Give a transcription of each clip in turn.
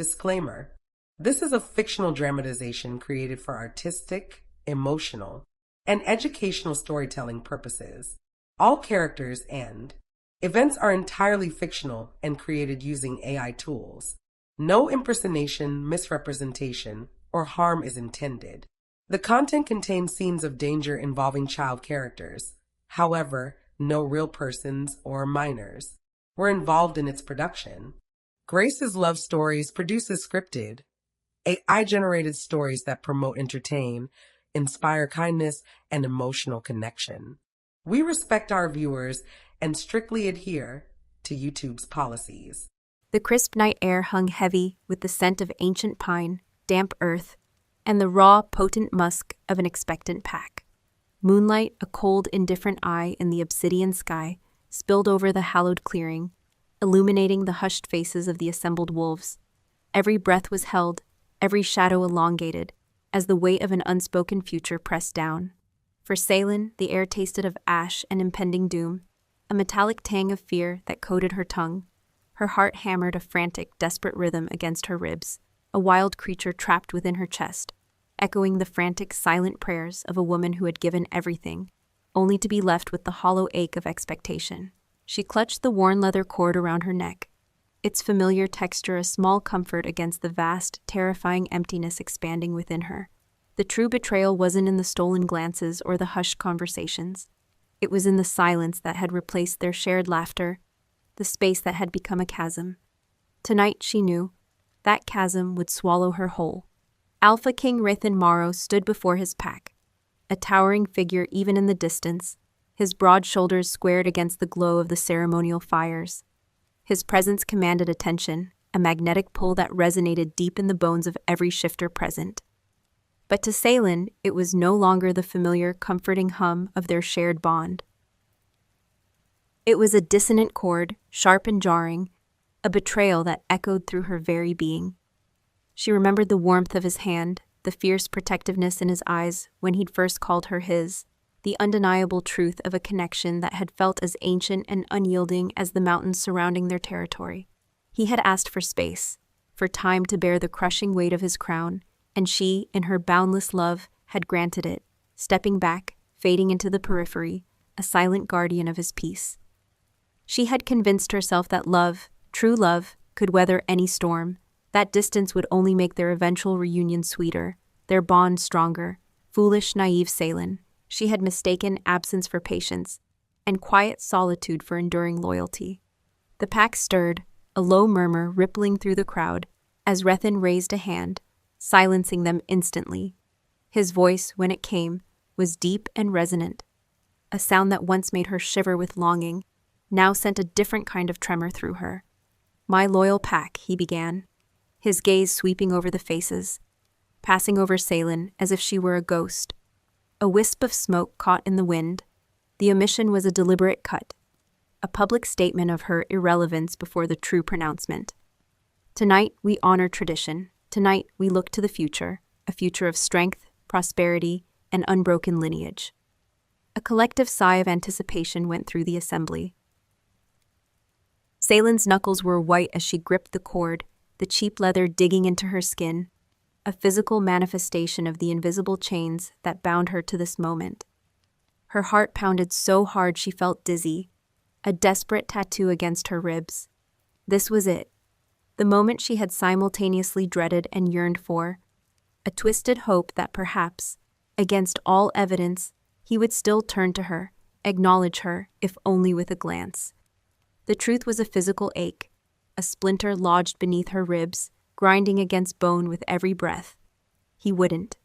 Disclaimer: this is a fictional dramatization created for artistic, emotional, and educational storytelling purposes. All characters and events are entirely fictional and created using AI tools. No impersonation, misrepresentation, or harm is intended. The content contains scenes of danger involving child characters. However, no real persons or minors were involved in its production. Grace's Love Stories produces scripted, AI-generated stories that promote, entertain, inspire kindness, and emotional connection. We respect our viewers and strictly adhere to YouTube's policies. The crisp night air hung heavy with the scent of ancient pine, damp earth, and the raw, potent musk of an expectant pack. Moonlight, a cold, indifferent eye in the obsidian sky, spilled over the hallowed clearing, illuminating the hushed faces of the assembled wolves. Every breath was held, every shadow elongated, as the weight of an unspoken future pressed down. For Salen, the air tasted of ash and impending doom, a metallic tang of fear that coated her tongue. Her heart hammered a frantic, desperate rhythm against her ribs, a wild creature trapped within her chest, echoing the frantic, silent prayers of a woman who had given everything, only to be left with the hollow ache of expectation. She clutched the worn leather cord around her neck, its familiar texture a small comfort against the vast, terrifying emptiness expanding within her. The true betrayal wasn't in the stolen glances or the hushed conversations. It was in the silence that had replaced their shared laughter, the space that had become a chasm. Tonight, she knew, that chasm would swallow her whole. Alpha King Rathan Morrow stood before his pack, a towering figure even in the distance, his broad shoulders squared against the glow of the ceremonial fires. His presence commanded attention, a magnetic pull that resonated deep in the bones of every shifter present. But to Salen, it was no longer the familiar, comforting hum of their shared bond. It was a dissonant chord, sharp and jarring, a betrayal that echoed through her very being. She remembered the warmth of his hand, the fierce protectiveness in his eyes when he'd first called her his, the undeniable truth of a connection that had felt as ancient and unyielding as the mountains surrounding their territory. He had asked for space, for time to bear the crushing weight of his crown, and she, in her boundless love, had granted it, stepping back, fading into the periphery, a silent guardian of his peace. She had convinced herself that love, true love, could weather any storm. That distance would only make their eventual reunion sweeter, their bond stronger. Foolish, naive Salen, she had mistaken absence for patience, and quiet solitude for enduring loyalty. The pack stirred, a low murmur rippling through the crowd, as Rathan raised a hand, silencing them instantly. His voice, when it came, was deep and resonant. A sound that once made her shiver with longing, now sent a different kind of tremor through her. "My loyal pack," he began, his gaze sweeping over the faces, passing over Salen as if she were a ghost. A wisp of smoke caught in the wind. The omission was a deliberate cut, a public statement of her irrelevance before the true pronouncement. Tonight, we honor tradition. Tonight, we look to the future, a future of strength, prosperity, and unbroken lineage. A collective sigh of anticipation went through the assembly. Salen's knuckles were white as she gripped the cord, the cheap leather digging into her skin, a physical manifestation of the invisible chains that bound her to this moment. Her heart pounded so hard she felt dizzy, a desperate tattoo against her ribs. This was it, the moment she had simultaneously dreaded and yearned for, a twisted hope that perhaps, against all evidence, he would still turn to her, acknowledge her, if only with a glance. The truth was a physical ache, a splinter lodged beneath her ribs, grinding against bone with every breath. He wouldn't.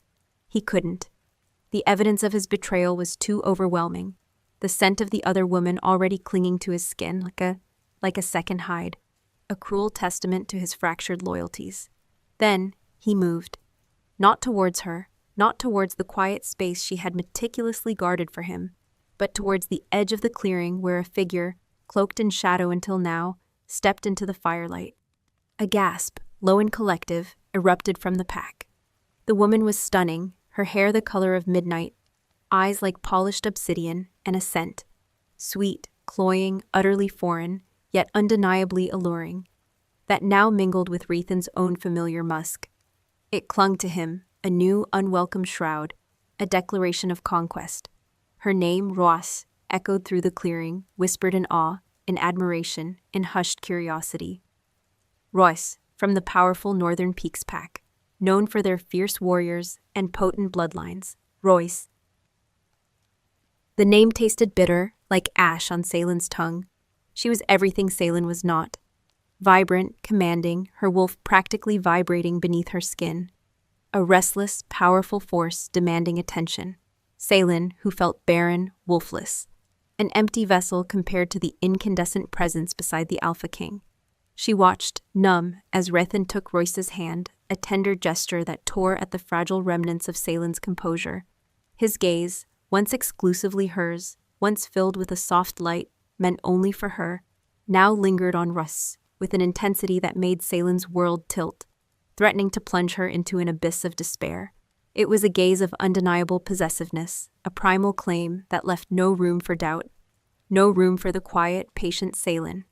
He couldn't. The evidence of his betrayal was too overwhelming, the scent of the other woman already clinging to his skin like a second hide, a cruel testament to his fractured loyalties. Then he moved, not towards her, not towards the quiet space she had meticulously guarded for him, but towards the edge of the clearing where a figure, cloaked in shadow until now, stepped into the firelight. A gasp, low and collective, erupted from the pack. The woman was stunning, her hair the color of midnight, eyes like polished obsidian, and a scent, sweet, cloying, utterly foreign, yet undeniably alluring. that now mingled with Rethan's own familiar musk. It clung to him, a new, unwelcome shroud, a declaration of conquest. Her name, Roas, echoed through the clearing, whispered in awe, in admiration, in hushed curiosity. Roas, from the powerful Northern Peaks pack, known for their fierce warriors and potent bloodlines. Roas. The name tasted bitter, like ash on Salen's tongue. She was everything Salen was not. Vibrant, commanding, her wolf practically vibrating beneath her skin. A restless, powerful force demanding attention. Salen, who felt barren, wolfless. An empty vessel compared to the incandescent presence beside the Alpha King. She watched, numb, as Rethan took Royce's hand, a tender gesture that tore at the fragile remnants of Salen's composure. His gaze, once exclusively hers, once filled with a soft light, meant only for her, now lingered on Russ, with an intensity that made Salen's world tilt, threatening to plunge her into an abyss of despair. It was a gaze of undeniable possessiveness, a primal claim that left no room for doubt, no room for the quiet, patient Salen.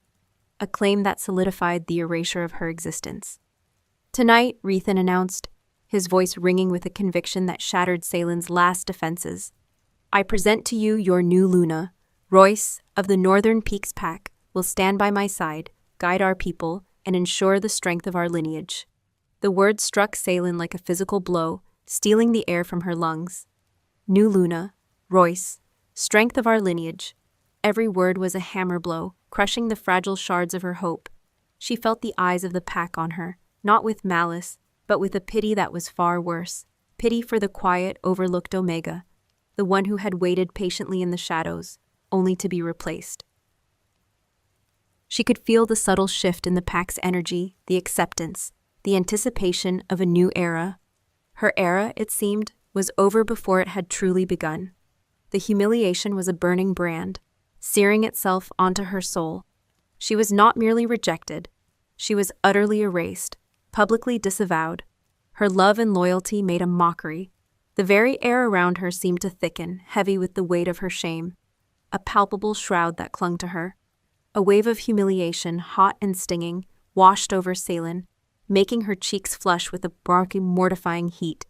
A claim that solidified the erasure of her existence. "Tonight," Rethan announced, his voice ringing with a conviction that shattered Salen's last defenses, "I present to you your new Luna. Royce, of the Northern Peaks pack, will stand by my side, guide our people, and ensure the strength of our lineage." The word struck Salen like a physical blow, stealing the air from her lungs. New Luna, Royce, strength of our lineage. Every word was a hammer blow, crushing the fragile shards of her hope. She felt the eyes of the pack on her, not with malice, but with a pity that was far worse. Pity for the quiet, overlooked Omega, the one who had waited patiently in the shadows, only to be replaced. She could feel the subtle shift in the pack's energy, the acceptance, the anticipation of a new era. Her era, it seemed, was over before it had truly begun. The humiliation was a burning brand, searing itself onto her soul. She was not merely rejected, she was utterly erased, publicly disavowed. Her love and loyalty made a mockery. The very air around her seemed to thicken, heavy with the weight of her shame. A palpable shroud that clung to her. A wave of humiliation, hot and stinging, washed over Salen, making her cheeks flush with a barking, mortifying heat,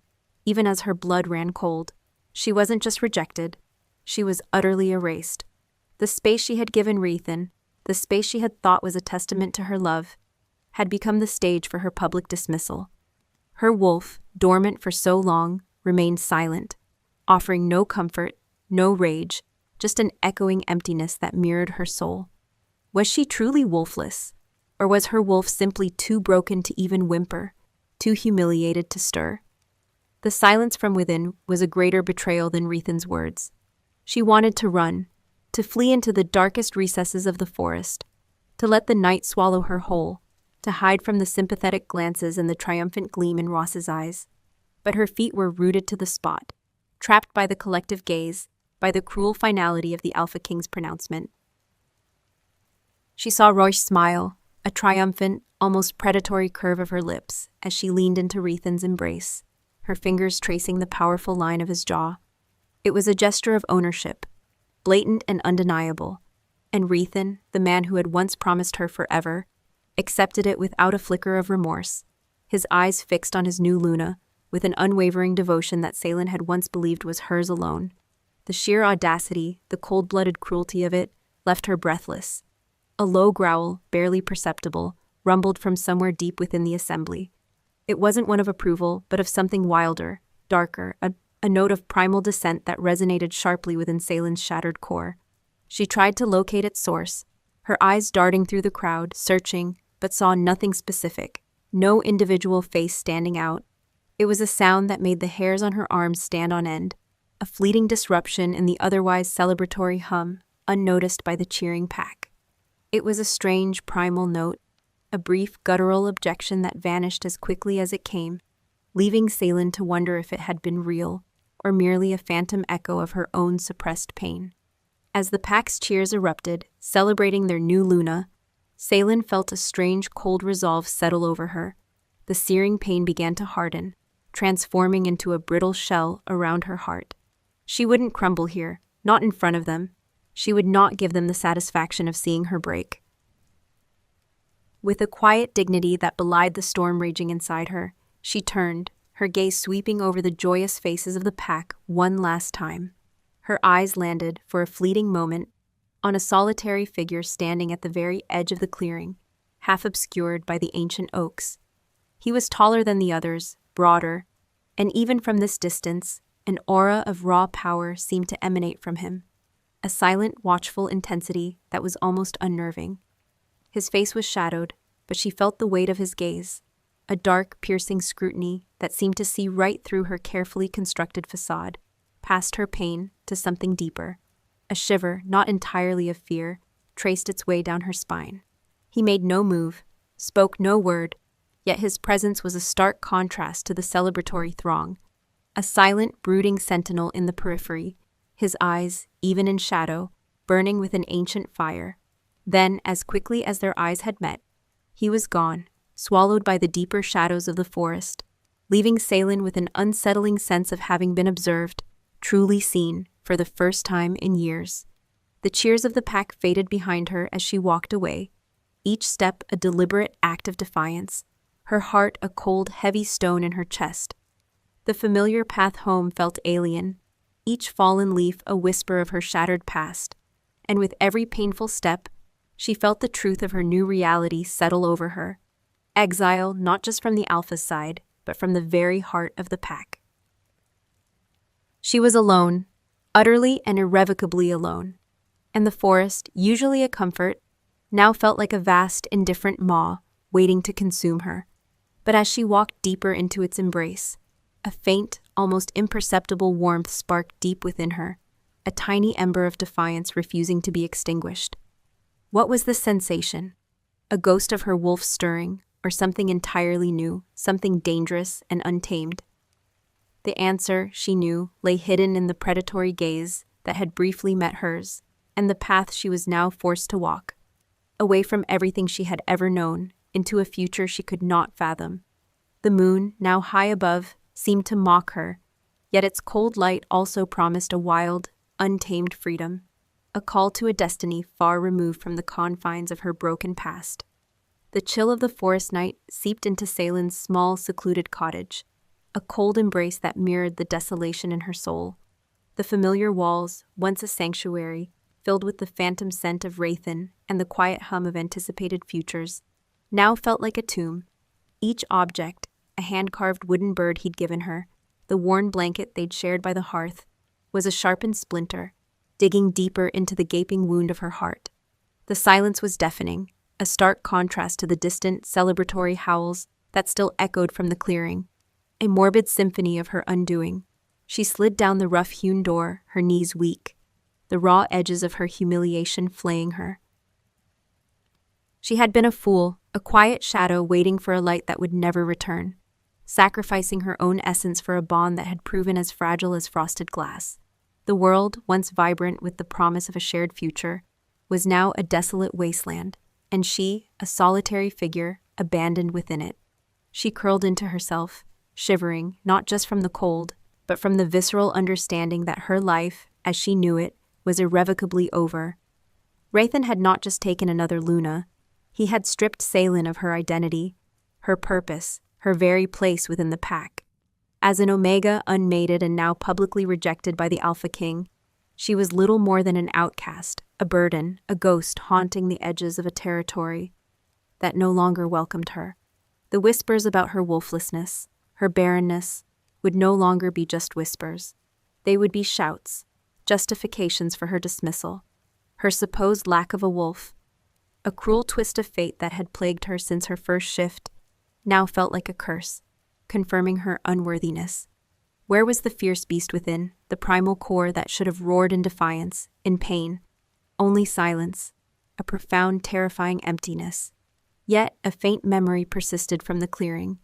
even as her blood ran cold. She wasn't just rejected, she was utterly erased. The space she had given Rethan, the space she had thought was a testament to her love, had become the stage for her public dismissal. Her wolf, dormant for so long, remained silent, offering no comfort, no rage, just an echoing emptiness that mirrored her soul. Was she truly wolfless, or was her wolf simply too broken to even whimper, too humiliated to stir? The silence from within was a greater betrayal than Rethan's words. She wanted to run, to flee into the darkest recesses of the forest, to let the night swallow her whole, to hide from the sympathetic glances and the triumphant gleam in Ross's eyes. But her feet were rooted to the spot, trapped by the collective gaze, by the cruel finality of the Alpha King's pronouncement. She saw Royce smile, a triumphant, almost predatory curve of her lips, as she leaned into Rethan's embrace, her fingers tracing the powerful line of his jaw. It was a gesture of ownership, blatant and undeniable, and Rethan, the man who had once promised her forever, accepted it without a flicker of remorse, his eyes fixed on his new Luna, with an unwavering devotion that Salen had once believed was hers alone. The sheer audacity, the cold-blooded cruelty of it, left her breathless. A low growl, barely perceptible, rumbled from somewhere deep within the assembly. It wasn't one of approval, but of something wilder, darker, a note of primal dissent that resonated sharply within Salen's shattered core. She tried to locate its source, her eyes darting through the crowd, searching, but saw nothing specific, no individual face standing out. It was a sound that made the hairs on her arms stand on end, a fleeting disruption in the otherwise celebratory hum, unnoticed by the cheering pack. It was a strange, primal note, a brief, guttural objection that vanished as quickly as it came, leaving Salen to wonder if it had been real, or merely a phantom echo of her own suppressed pain. As the pack's cheers erupted, celebrating their new Luna, Salen felt a strange, cold resolve settle over her. The searing pain began to harden, transforming into a brittle shell around her heart. She wouldn't crumble here, not in front of them. She would not give them the satisfaction of seeing her break. With a quiet dignity that belied the storm raging inside her, she turned, her gaze sweeping over the joyous faces of the pack one last time. Her eyes landed, for a fleeting moment, on a solitary figure standing at the very edge of the clearing, half obscured by the ancient oaks. He was taller than the others, broader, and even from this distance, an aura of raw power seemed to emanate from him, a silent, watchful intensity that was almost unnerving. His face was shadowed, but she felt the weight of his gaze, a dark, piercing scrutiny that seemed to see right through her carefully constructed facade, past her pain to something deeper. A shiver, not entirely of fear, traced its way down her spine. He made no move, spoke no word, yet his presence was a stark contrast to the celebratory throng, a silent, brooding sentinel in the periphery, his eyes, even in shadow, burning with an ancient fire. Then, as quickly as their eyes had met, he was gone, swallowed by the deeper shadows of the forest, leaving Salen with an unsettling sense of having been observed, truly seen, for the first time in years. The cheers of the pack faded behind her as she walked away, each step a deliberate act of defiance, her heart a cold, heavy stone in her chest. The familiar path home felt alien, each fallen leaf a whisper of her shattered past, and with every painful step, she felt the truth of her new reality settle over her. Exile not just from the Alpha's side, but from the very heart of the pack. She was alone, utterly and irrevocably alone, and the forest, usually a comfort, now felt like a vast, indifferent maw waiting to consume her. But as she walked deeper into its embrace, a faint, almost imperceptible warmth sparked deep within her, a tiny ember of defiance refusing to be extinguished. What was the sensation? A ghost of her wolf stirring, or something entirely new, something dangerous and untamed? The answer, she knew, lay hidden in the predatory gaze that had briefly met hers, and the path she was now forced to walk, away from everything she had ever known, into a future she could not fathom. The moon, now high above, seemed to mock her, yet its cold light also promised a wild, untamed freedom, a call to a destiny far removed from the confines of her broken past. The chill of the forest night seeped into Salen's small, secluded cottage, a cold embrace that mirrored the desolation in her soul. The familiar walls, once a sanctuary, filled with the phantom scent of Wraithen and the quiet hum of anticipated futures, now felt like a tomb. Each object, a hand-carved wooden bird he'd given her, the worn blanket they'd shared by the hearth, was a sharpened splinter, digging deeper into the gaping wound of her heart. The silence was deafening, a stark contrast to the distant, celebratory howls that still echoed from the clearing, a morbid symphony of her undoing. She slid down the rough-hewn door, her knees weak, the raw edges of her humiliation flaying her. She had been a fool, a quiet shadow waiting for a light that would never return, sacrificing her own essence for a bond that had proven as fragile as frosted glass. The world, once vibrant with the promise of a shared future, was now a desolate wasteland, and she, a solitary figure, abandoned within it. She curled into herself, shivering not just from the cold, but from the visceral understanding that her life, as she knew it, was irrevocably over. Wraithen had not just taken another Luna. He had stripped Salen of her identity, her purpose, her very place within the pack. As an Omega unmated and now publicly rejected by the Alpha King, she was little more than an outcast, a burden, a ghost haunting the edges of a territory that no longer welcomed her. The whispers about her wolflessness, her barrenness, would no longer be just whispers. They would be shouts, justifications for her dismissal, her supposed lack of a wolf. A cruel twist of fate that had plagued her since her first shift now felt like a curse, confirming her unworthiness. Where was the fierce beast within, the primal core that should have roared in defiance, in pain? Only silence, a profound, terrifying emptiness. Yet a faint memory persisted from the clearing,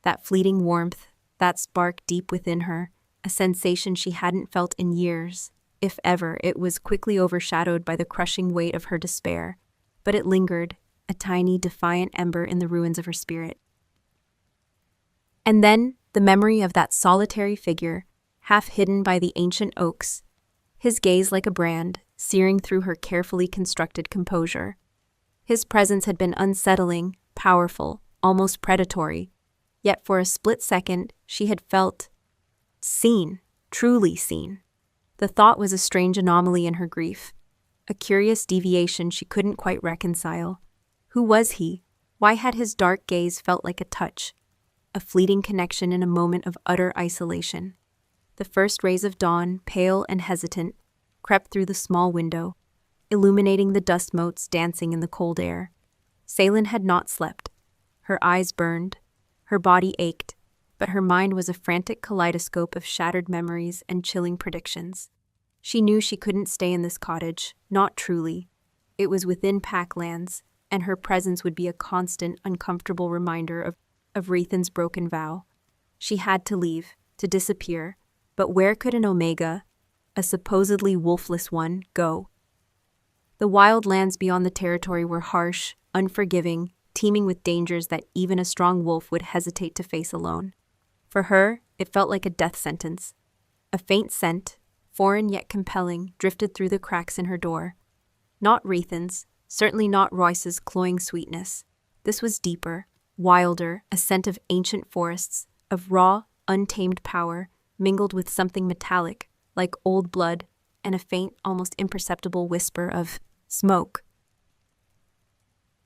that fleeting warmth, that spark deep within her, a sensation she hadn't felt in years. If ever, it was quickly overshadowed by the crushing weight of her despair, but it lingered, a tiny, defiant ember in the ruins of her spirit. And then, the memory of that solitary figure, half hidden by the ancient oaks, his gaze like a brand, searing through her carefully constructed composure. His presence had been unsettling, powerful, almost predatory. Yet for a split second, she had felt seen, truly seen. The thought was a strange anomaly in her grief, a curious deviation she couldn't quite reconcile. Who was he? Why had his dark gaze felt like a touch, a fleeting connection in a moment of utter isolation? The first rays of dawn, pale and hesitant, crept through the small window, illuminating the dust motes dancing in the cold air. Ceylin had not slept. Her eyes burned, her body ached, but her mind was a frantic kaleidoscope of shattered memories and chilling predictions. She knew she couldn't stay in this cottage, not truly. It was within Packlands, and her presence would be a constant, uncomfortable reminder of Rethan's broken vow. She had to leave, to disappear, but where could an Omega, a supposedly wolfless one, go? The wild lands beyond the territory were harsh, unforgiving, teeming with dangers that even a strong wolf would hesitate to face alone. For her, it felt like a death sentence. A faint scent, foreign yet compelling, drifted through the cracks in her door. Not Rethan's, certainly not Royce's cloying sweetness. This was deeper, wilder, a scent of ancient forests, of raw, untamed power, mingled with something metallic, like old blood, and a faint, almost imperceptible whisper of smoke.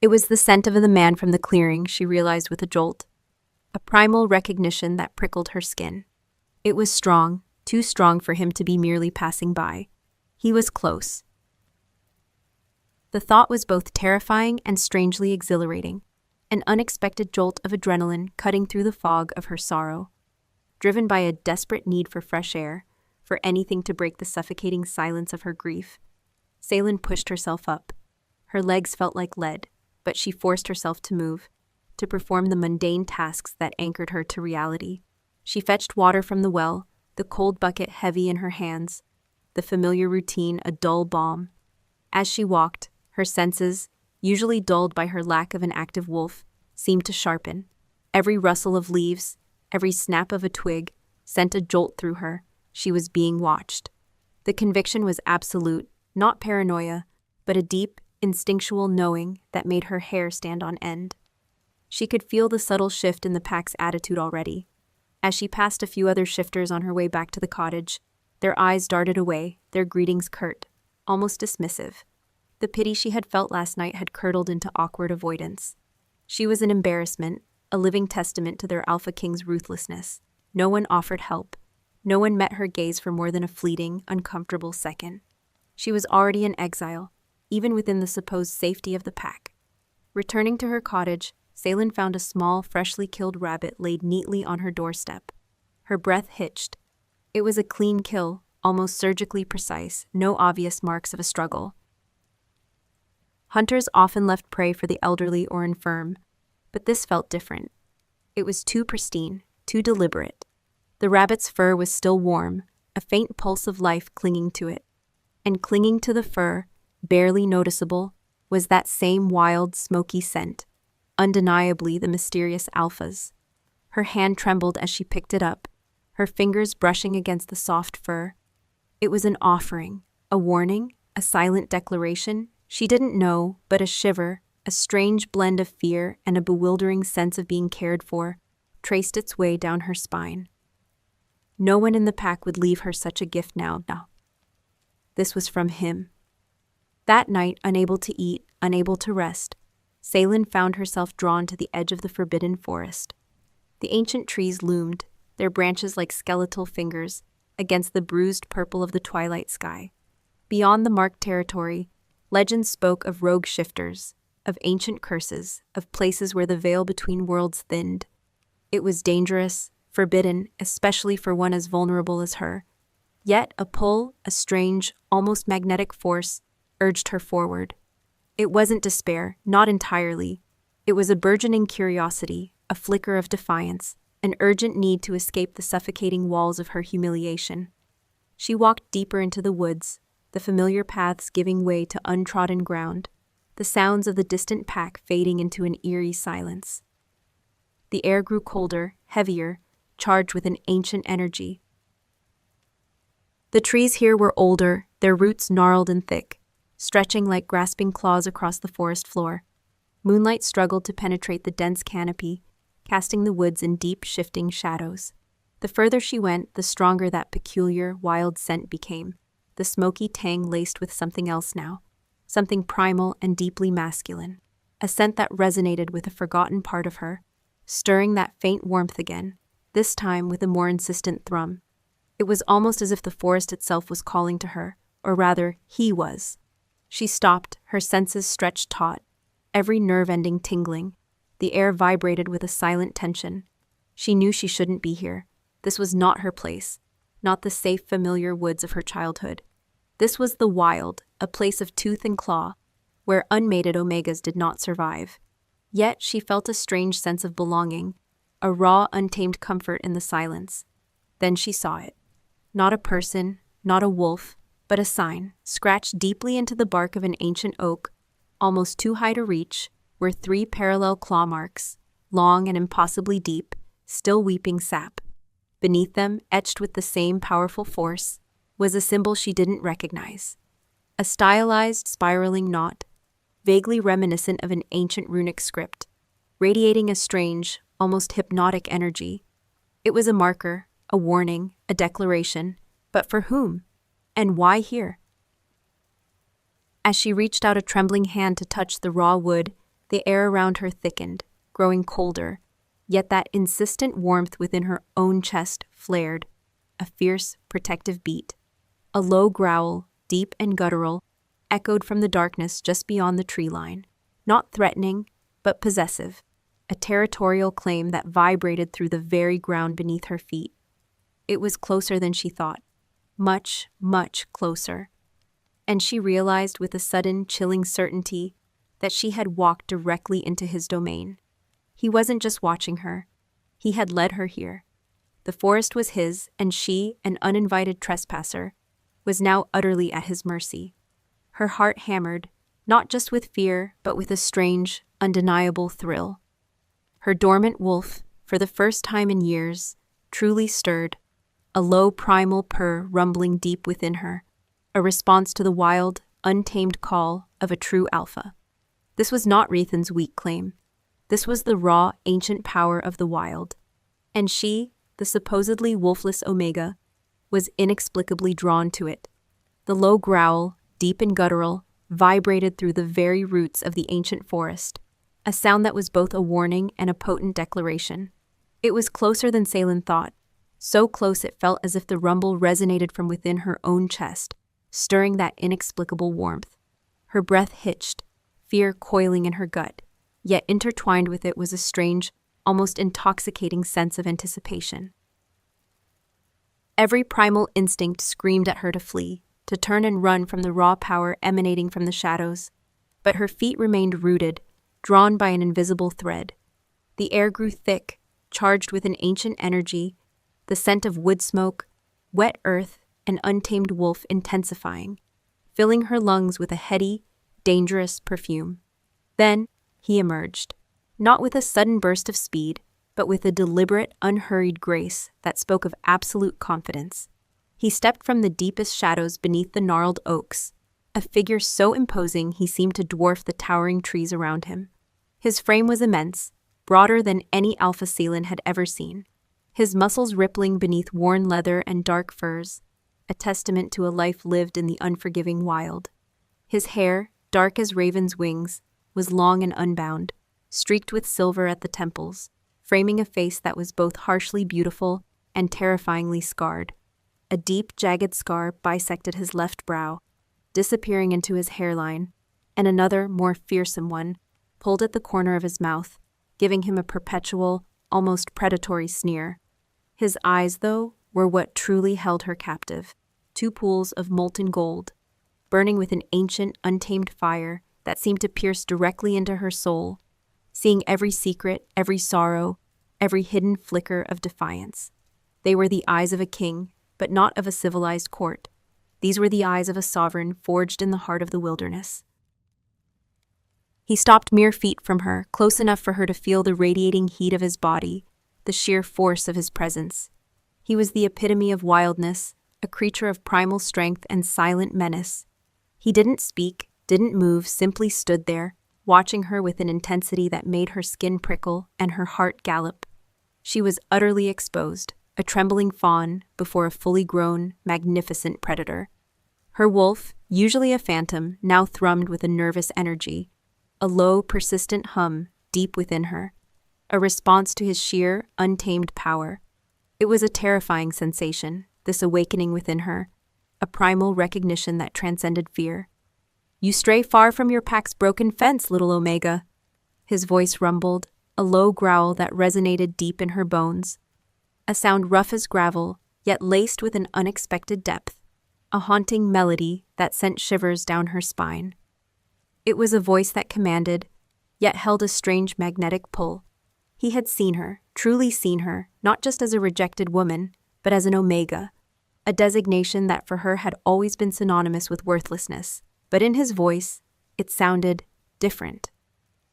It was the scent of the man from the clearing, she realized with a jolt. A primal recognition that prickled her skin. It was strong, too strong for him to be merely passing by. He was close. The thought was both terrifying and strangely exhilarating, an unexpected jolt of adrenaline cutting through the fog of her sorrow. Driven by a desperate need for fresh air, for anything to break the suffocating silence of her grief, Ceylin pushed herself up. Her legs felt like lead, but she forced herself to move, to perform the mundane tasks that anchored her to reality. She fetched water from the well, the cold bucket heavy in her hands, the familiar routine a dull balm. As she walked, her senses, usually dulled by her lack of an active wolf, seemed to sharpen. Every rustle of leaves, every snap of a twig, sent a jolt through her. She was being watched. The conviction was absolute, not paranoia, but a deep, instinctual knowing that made her hair stand on end. She could feel the subtle shift in the pack's attitude already. As she passed a few other shifters on her way back to the cottage, their eyes darted away, their greetings curt, almost dismissive. The pity she had felt last night had curdled into awkward avoidance. She was an embarrassment, a living testament to their Alpha King's ruthlessness. No one offered help. No one met her gaze for more than a fleeting, uncomfortable second. She was already in exile, even within the supposed safety of the pack. Returning to her cottage, Ceylin found a small, freshly killed rabbit laid neatly on her doorstep. Her breath hitched. It was a clean kill, almost surgically precise, no obvious marks of a struggle. Hunters often left prey for the elderly or infirm, but this felt different. It was too pristine, too deliberate. The rabbit's fur was still warm, a faint pulse of life clinging to it. And clinging to the fur, barely noticeable, was that same wild, smoky scent, undeniably the mysterious Alpha's. Her hand trembled as she picked it up, her fingers brushing against the soft fur. It was an offering, a warning, a silent declaration. She didn't know, but a shiver, a strange blend of fear and a bewildering sense of being cared for, traced its way down her spine. No one in the pack would leave her such a gift now. This was from him. That night, unable to eat, unable to rest, Ceylin found herself drawn to the edge of the forbidden forest. The ancient trees loomed, their branches like skeletal fingers, against the bruised purple of the twilight sky. Beyond the marked territory, legends spoke of rogue shifters, of ancient curses, of places where the veil between worlds thinned. It was dangerous, forbidden, especially for one as vulnerable as her. Yet a pull, a strange, almost magnetic force, urged her forward. It wasn't despair, not entirely. It was a burgeoning curiosity, a flicker of defiance, an urgent need to escape the suffocating walls of her humiliation. She walked deeper into the woods, the familiar paths giving way to untrodden ground, the sounds of the distant pack fading into an eerie silence. The air grew colder, heavier, charged with an ancient energy. The trees here were older, their roots gnarled and thick, stretching like grasping claws across the forest floor. Moonlight struggled to penetrate the dense canopy, casting the woods in deep, shifting shadows. The further she went, the stronger that peculiar, wild scent became, the smoky tang laced with something else now, something primal and deeply masculine, a scent that resonated with a forgotten part of her, stirring that faint warmth again, this time with a more insistent thrum. It was almost as if the forest itself was calling to her, or rather, he was. She stopped, her senses stretched taut, every nerve ending tingling. The air vibrated with a silent tension. She knew she shouldn't be here. This was not her place, not the safe, familiar woods of her childhood. This was the wild, a place of tooth and claw, where unmated omegas did not survive. Yet she felt a strange sense of belonging, a raw, untamed comfort in the silence. Then she saw it. Not a person, not a wolf, but a sign, scratched deeply into the bark of an ancient oak, almost too high to reach, were 3 parallel claw marks, long and impossibly deep, still weeping sap. Beneath them, etched with the same powerful force, was a symbol she didn't recognize. A stylized, spiraling knot, vaguely reminiscent of an ancient runic script, radiating a strange, almost hypnotic energy. It was a marker, a warning, a declaration, but for whom? And why here? As she reached out a trembling hand to touch the raw wood, the air around her thickened, growing colder, yet that insistent warmth within her own chest flared, a fierce, protective beat. A low growl, deep and guttural, echoed from the darkness just beyond the tree line, not threatening, but possessive, a territorial claim that vibrated through the very ground beneath her feet. It was closer than she thought, much, much closer. And she realized with a sudden, chilling certainty that she had walked directly into his domain. He wasn't just watching her. He had led her here. The forest was his, and she, an uninvited trespasser, was now utterly at his mercy. Her heart hammered, not just with fear, but with a strange, undeniable thrill. Her dormant wolf, for the first time in years, truly stirred, a low primal purr rumbling deep within her, a response to the wild, untamed call of a true alpha. This was not Rethan's weak claim. This was the raw, ancient power of the wild. And she, the supposedly wolfless omega, was inexplicably drawn to it. The low growl, deep and guttural, vibrated through the very roots of the ancient forest, a sound that was both a warning and a potent declaration. It was closer than Salen thought, so close it felt as if the rumble resonated from within her own chest, stirring that inexplicable warmth. Her breath hitched, fear coiling in her gut, yet intertwined with it was a strange, almost intoxicating sense of anticipation. Every primal instinct screamed at her to flee, to turn and run from the raw power emanating from the shadows, but her feet remained rooted, drawn by an invisible thread. The air grew thick, charged with an ancient energy, the scent of wood smoke, wet earth, and untamed wolf intensifying, filling her lungs with a heady, dangerous perfume. Then he emerged, not with a sudden burst of speed, but with a deliberate, unhurried grace that spoke of absolute confidence. He stepped from the deepest shadows beneath the gnarled oaks, a figure so imposing he seemed to dwarf the towering trees around him. His frame was immense, broader than any alpha Seelan had ever seen, his muscles rippling beneath worn leather and dark furs, a testament to a life lived in the unforgiving wild. His hair, dark as raven's wings, was long and unbound, streaked with silver at the temples, framing a face that was both harshly beautiful and terrifyingly scarred. A deep, jagged scar bisected his left brow, disappearing into his hairline, and another, more fearsome one, pulled at the corner of his mouth, giving him a perpetual, almost predatory sneer. His eyes, though, were what truly held her captive, 2 pools of molten gold, burning with an ancient, untamed fire that seemed to pierce directly into her soul, seeing every secret, every sorrow, every hidden flicker of defiance. They were the eyes of a king, but not of a civilized court. These were the eyes of a sovereign forged in the heart of the wilderness. He stopped mere feet from her, close enough for her to feel the radiating heat of his body, the sheer force of his presence. He was the epitome of wildness, a creature of primal strength and silent menace. He didn't speak, didn't move, simply stood there, watching her with an intensity that made her skin prickle and her heart gallop. She was utterly exposed, a trembling fawn before a fully grown, magnificent predator. Her wolf, usually a phantom, now thrummed with a nervous energy, a low, persistent hum deep within her, a response to his sheer, untamed power. It was a terrifying sensation, this awakening within her, a primal recognition that transcended fear. "You stray far from your pack's broken fence, little Omega." His voice rumbled, a low growl that resonated deep in her bones. A sound rough as gravel, yet laced with an unexpected depth. A haunting melody that sent shivers down her spine. It was a voice that commanded, yet held a strange magnetic pull. He had seen her, truly seen her, not just as a rejected woman, but as an Omega, a designation that for her had always been synonymous with worthlessness. But in his voice, it sounded different,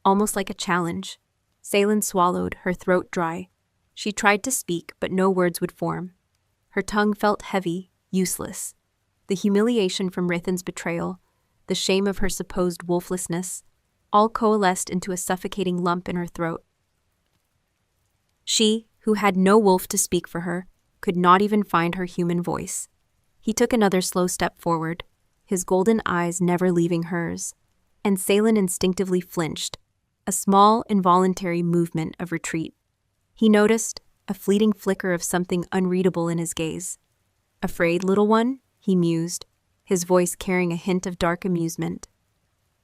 almost like a challenge. Salen swallowed, her throat dry. She tried to speak, but no words would form. Her tongue felt heavy, useless. The humiliation from Rithan's betrayal, the shame of her supposed wolflessness, all coalesced into a suffocating lump in her throat. She, who had no wolf to speak for her, could not even find her human voice. He took another slow step forward, his golden eyes never leaving hers, and Salen instinctively flinched, a small, involuntary movement of retreat. He noticed a fleeting flicker of something unreadable in his gaze. "Afraid, little one?" he mused, his voice carrying a hint of dark amusement.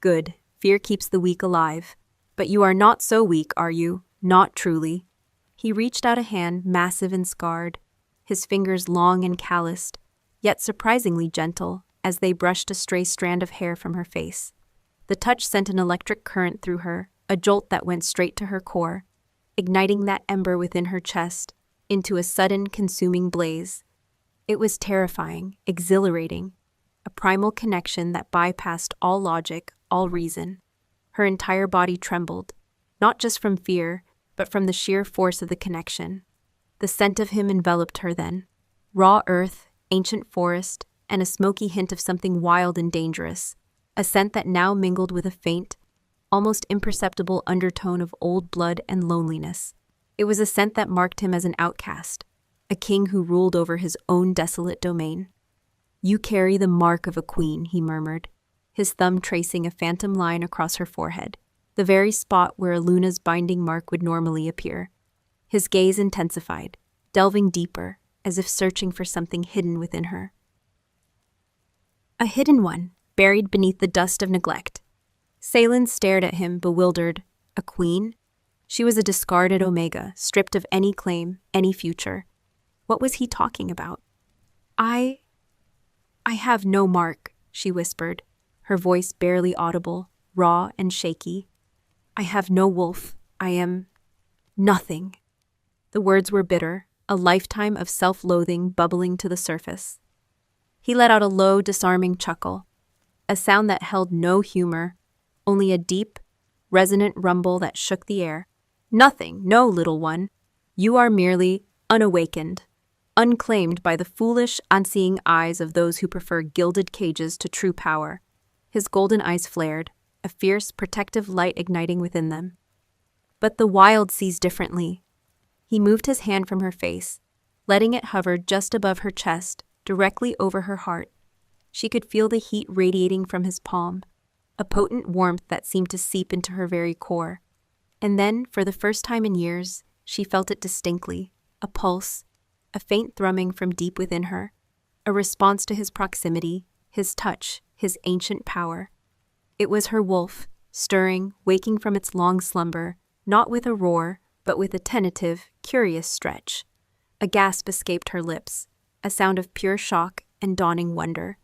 "Good. Fear keeps the weak alive. But you are not so weak, are you? Not truly." He reached out a hand, massive and scarred, his fingers long and calloused, yet surprisingly gentle, as they brushed a stray strand of hair from her face. The touch sent an electric current through her, a jolt that went straight to her core, igniting that ember within her chest into a sudden, consuming blaze. It was terrifying, exhilarating, a primal connection that bypassed all logic, all reason. Her entire body trembled, not just from fear, but from the sheer force of the connection. The scent of him enveloped her then. Raw earth, ancient forest, and a smoky hint of something wild and dangerous. A scent that now mingled with a faint, almost imperceptible undertone of old blood and loneliness. It was a scent that marked him as an outcast, a king who ruled over his own desolate domain. "You carry the mark of a queen," he murmured, his thumb tracing a phantom line across her forehead, the very spot where Luna's binding mark would normally appear. His gaze intensified, delving deeper, as if searching for something hidden within her. A hidden one, buried beneath the dust of neglect. Salen stared at him, bewildered. A queen? She was a discarded Omega, stripped of any claim, any future. What was he talking about? I have no mark," she whispered, her voice barely audible, raw and shaky. "I have no wolf. I am nothing." The words were bitter, a lifetime of self-loathing bubbling to the surface. He let out a low, disarming chuckle, a sound that held no humor, only a deep, resonant rumble that shook the air. "Nothing, no, little one. You are merely unawakened, unclaimed by the foolish, unseeing eyes of those who prefer gilded cages to true power." His golden eyes flared, a fierce, protective light igniting within them. "But the wild sees differently." He moved his hand from her face, letting it hover just above her chest, directly over her heart. She could feel the heat radiating from his palm, a potent warmth that seemed to seep into her very core. And then, for the first time in years, she felt it distinctly, a pulse, a faint thrumming from deep within her, a response to his proximity, his touch, his ancient power. It was her wolf, stirring, waking from its long slumber, not with a roar, but with a tentative, curious stretch. A gasp escaped her lips, a sound of pure shock and dawning wonder.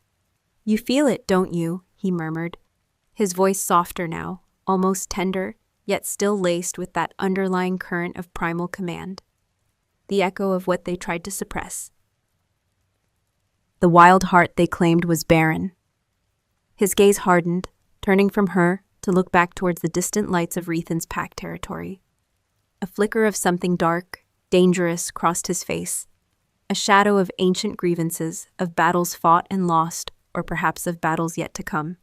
"You feel it, don't you?" he murmured, his voice softer now, almost tender, yet still laced with that underlying current of primal command. The echo of what they tried to suppress. The wild heart they claimed was barren. His gaze hardened, turning from her to look back towards the distant lights of Rethan's pack territory. A flicker of something dark, dangerous crossed his face, a shadow of ancient grievances, of battles fought and lost, or perhaps of battles yet to come.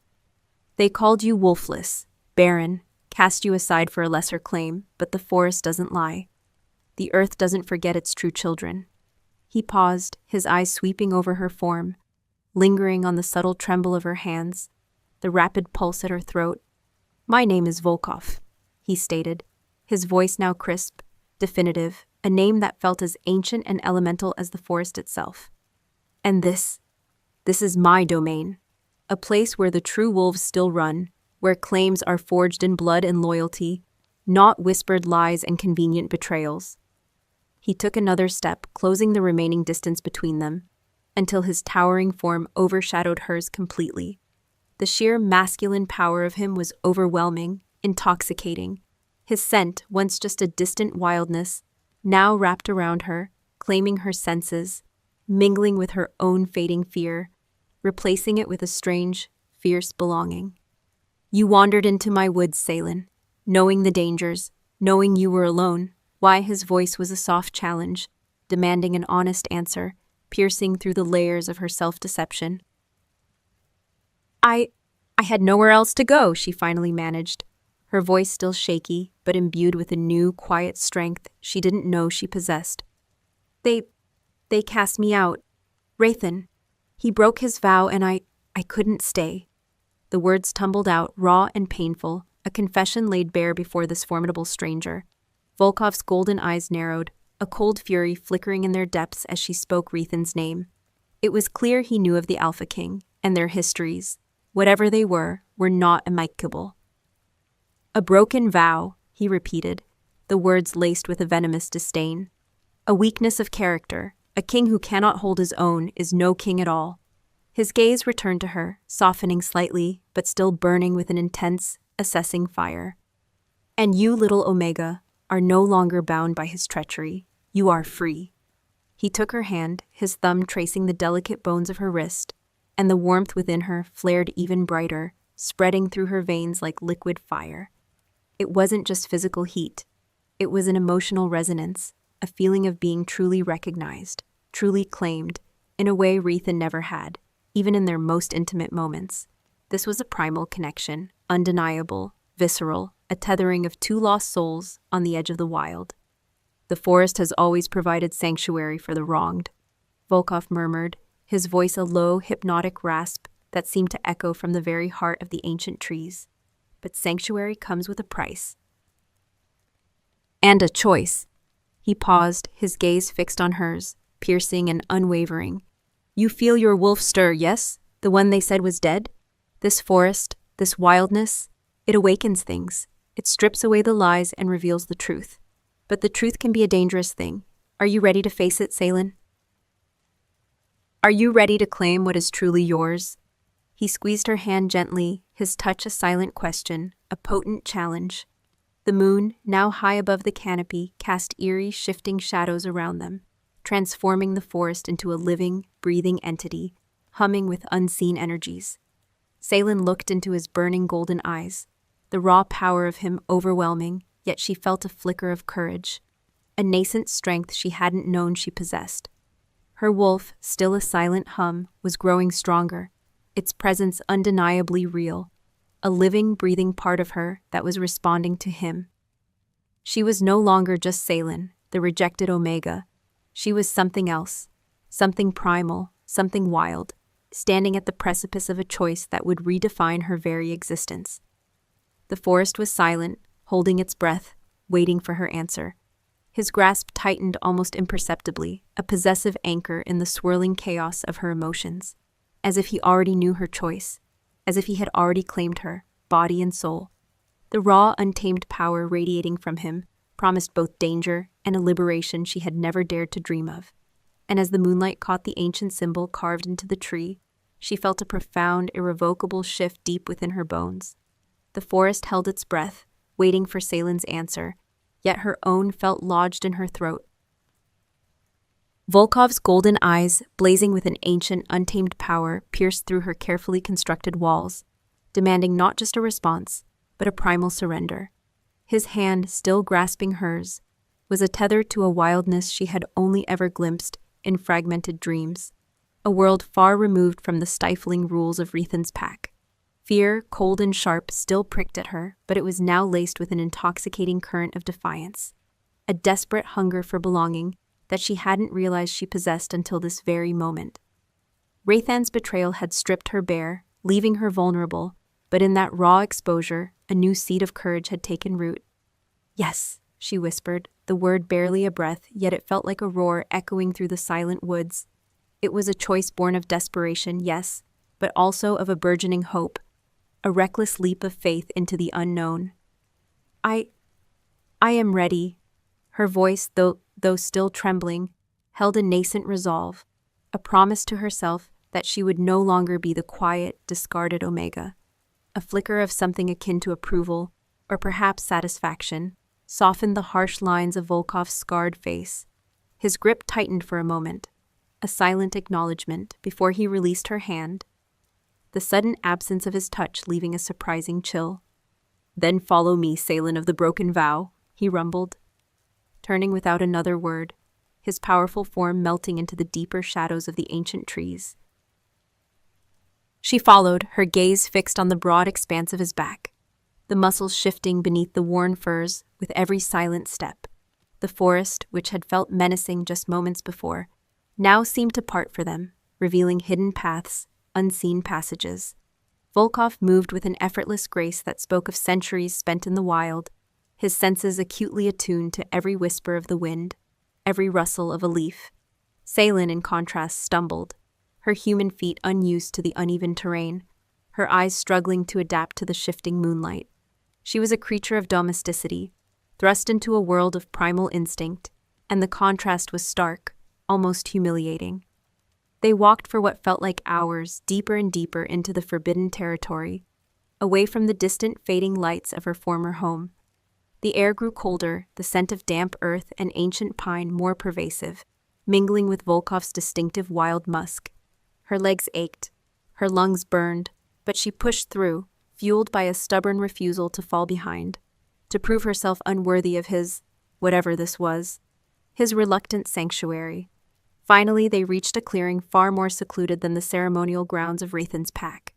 "They called you wolfless, barren, cast you aside for a lesser claim, but the forest doesn't lie. The earth doesn't forget its true children. He paused, his eyes sweeping over her form, lingering on the subtle tremble of her hands, the rapid pulse at her throat. "My name is Volkov," he stated, his voice now crisp, definitive, a name that felt as ancient and elemental as the forest itself. "And this is my domain, a place where the true wolves still run, where claims are forged in blood and loyalty, not whispered lies and convenient betrayals." He took another step, closing the remaining distance between them, until his towering form overshadowed hers completely. The sheer masculine power of him was overwhelming, intoxicating. His scent, once just a distant wildness, now wrapped around her, claiming her senses, mingling with her own fading fear, replacing it with a strange, fierce belonging. "You wandered into my woods, Salen, knowing the dangers, knowing you were alone." Why, his voice was a soft challenge, demanding an honest answer, piercing through the layers of her self-deception. I had nowhere else to go," she finally managed, her voice still shaky, but imbued with a new, quiet strength she didn't know she possessed. They cast me out. Rathan. He broke his vow and I couldn't stay." The words tumbled out, raw and painful, a confession laid bare before this formidable stranger. Volkov's golden eyes narrowed, a cold fury flickering in their depths as she spoke Rethan's name. It was clear he knew of the Alpha King, and their histories, whatever they were not amicable. "A broken vow," he repeated, the words laced with a venomous disdain. "A weakness of character. A king who cannot hold his own is no king at all." His gaze returned to her, softening slightly, but still burning with an intense, assessing fire. "And you, little Omega, are no longer bound by his treachery. You are free." He took her hand, his thumb tracing the delicate bones of her wrist, and the warmth within her flared even brighter, spreading through her veins like liquid fire. It wasn't just physical heat. It was an emotional resonance, a feeling of being truly recognized, truly claimed, in a way Rethan never had, even in their most intimate moments. This was a primal connection, undeniable, visceral, a tethering of two lost souls on the edge of the wild. "The forest has always provided sanctuary for the wronged," Volkov murmured, his voice a low, hypnotic rasp that seemed to echo from the very heart of the ancient trees. "But sanctuary comes with a price. And a choice." He paused, his gaze fixed on hers, piercing and unwavering. "You feel your wolf stir, yes? The one they said was dead? This forest, this wildness, it awakens things. It strips away the lies and reveals the truth. But the truth can be a dangerous thing. Are you ready to face it, Salen? Are you ready to claim what is truly yours?" He squeezed her hand gently, his touch a silent question, a potent challenge. The moon, now high above the canopy, cast eerie, shifting shadows around them, transforming the forest into a living, breathing entity, humming with unseen energies. Salen looked into his burning golden eyes, the raw power of him overwhelming, yet she felt a flicker of courage, a nascent strength she hadn't known she possessed. Her wolf, still a silent hum, was growing stronger, its presence undeniably real, a living, breathing part of her that was responding to him. She was no longer just Salen, the rejected Omega. She was something else, something primal, something wild, standing at the precipice of a choice that would redefine her very existence. The forest was silent, holding its breath, waiting for her answer. His grasp tightened almost imperceptibly, a possessive anchor in the swirling chaos of her emotions, as if he already knew her choice, as if he had already claimed her, body and soul. The raw, untamed power radiating from him promised both danger and a liberation she had never dared to dream of. And as the moonlight caught the ancient symbol carved into the tree, she felt a profound, irrevocable shift deep within her bones. The forest held its breath, waiting for Salen's answer, yet her own felt lodged in her throat. Volkov's golden eyes, blazing with an ancient, untamed power, pierced through her carefully constructed walls, demanding not just a response, but a primal surrender. His hand, still grasping hers, was a tether to a wildness she had only ever glimpsed in fragmented dreams, a world far removed from the stifling rules of Rethan's pack. Fear, cold and sharp, still pricked at her, but it was now laced with an intoxicating current of defiance. A desperate hunger for belonging that she hadn't realized she possessed until this very moment. Rathan's betrayal had stripped her bare, leaving her vulnerable, but in that raw exposure, a new seed of courage had taken root. "Yes," she whispered, the word barely a breath, yet it felt like a roar echoing through the silent woods. It was a choice born of desperation, yes, but also of a burgeoning hope, a reckless leap of faith into the unknown. I am ready." Her voice, though still trembling, held a nascent resolve, a promise to herself that she would no longer be the quiet, discarded Omega. A flicker of something akin to approval, or perhaps satisfaction, softened the harsh lines of Volkov's scarred face. His grip tightened for a moment, a silent acknowledgement before he released her hand, the sudden absence of his touch leaving a surprising chill. "Then follow me, Salen of the Broken Vow," he rumbled, turning without another word, his powerful form melting into the deeper shadows of the ancient trees. She followed, her gaze fixed on the broad expanse of his back, the muscles shifting beneath the worn furs with every silent step. The forest, which had felt menacing just moments before, now seemed to part for them, revealing hidden paths, unseen passages. Volkov moved with an effortless grace that spoke of centuries spent in the wild, his senses acutely attuned to every whisper of the wind, every rustle of a leaf. Salen, in contrast, stumbled, her human feet unused to the uneven terrain, her eyes struggling to adapt to the shifting moonlight. She was a creature of domesticity, thrust into a world of primal instinct, and the contrast was stark, almost humiliating. They walked for what felt like hours, deeper and deeper into the forbidden territory, away from the distant fading lights of her former home. The air grew colder, the scent of damp earth and ancient pine more pervasive, mingling with Volkov's distinctive wild musk. Her legs ached, her lungs burned, but she pushed through, fueled by a stubborn refusal to fall behind, to prove herself unworthy of his, whatever this was, his reluctant sanctuary. Finally, they reached a clearing far more secluded than the ceremonial grounds of Rathan's pack.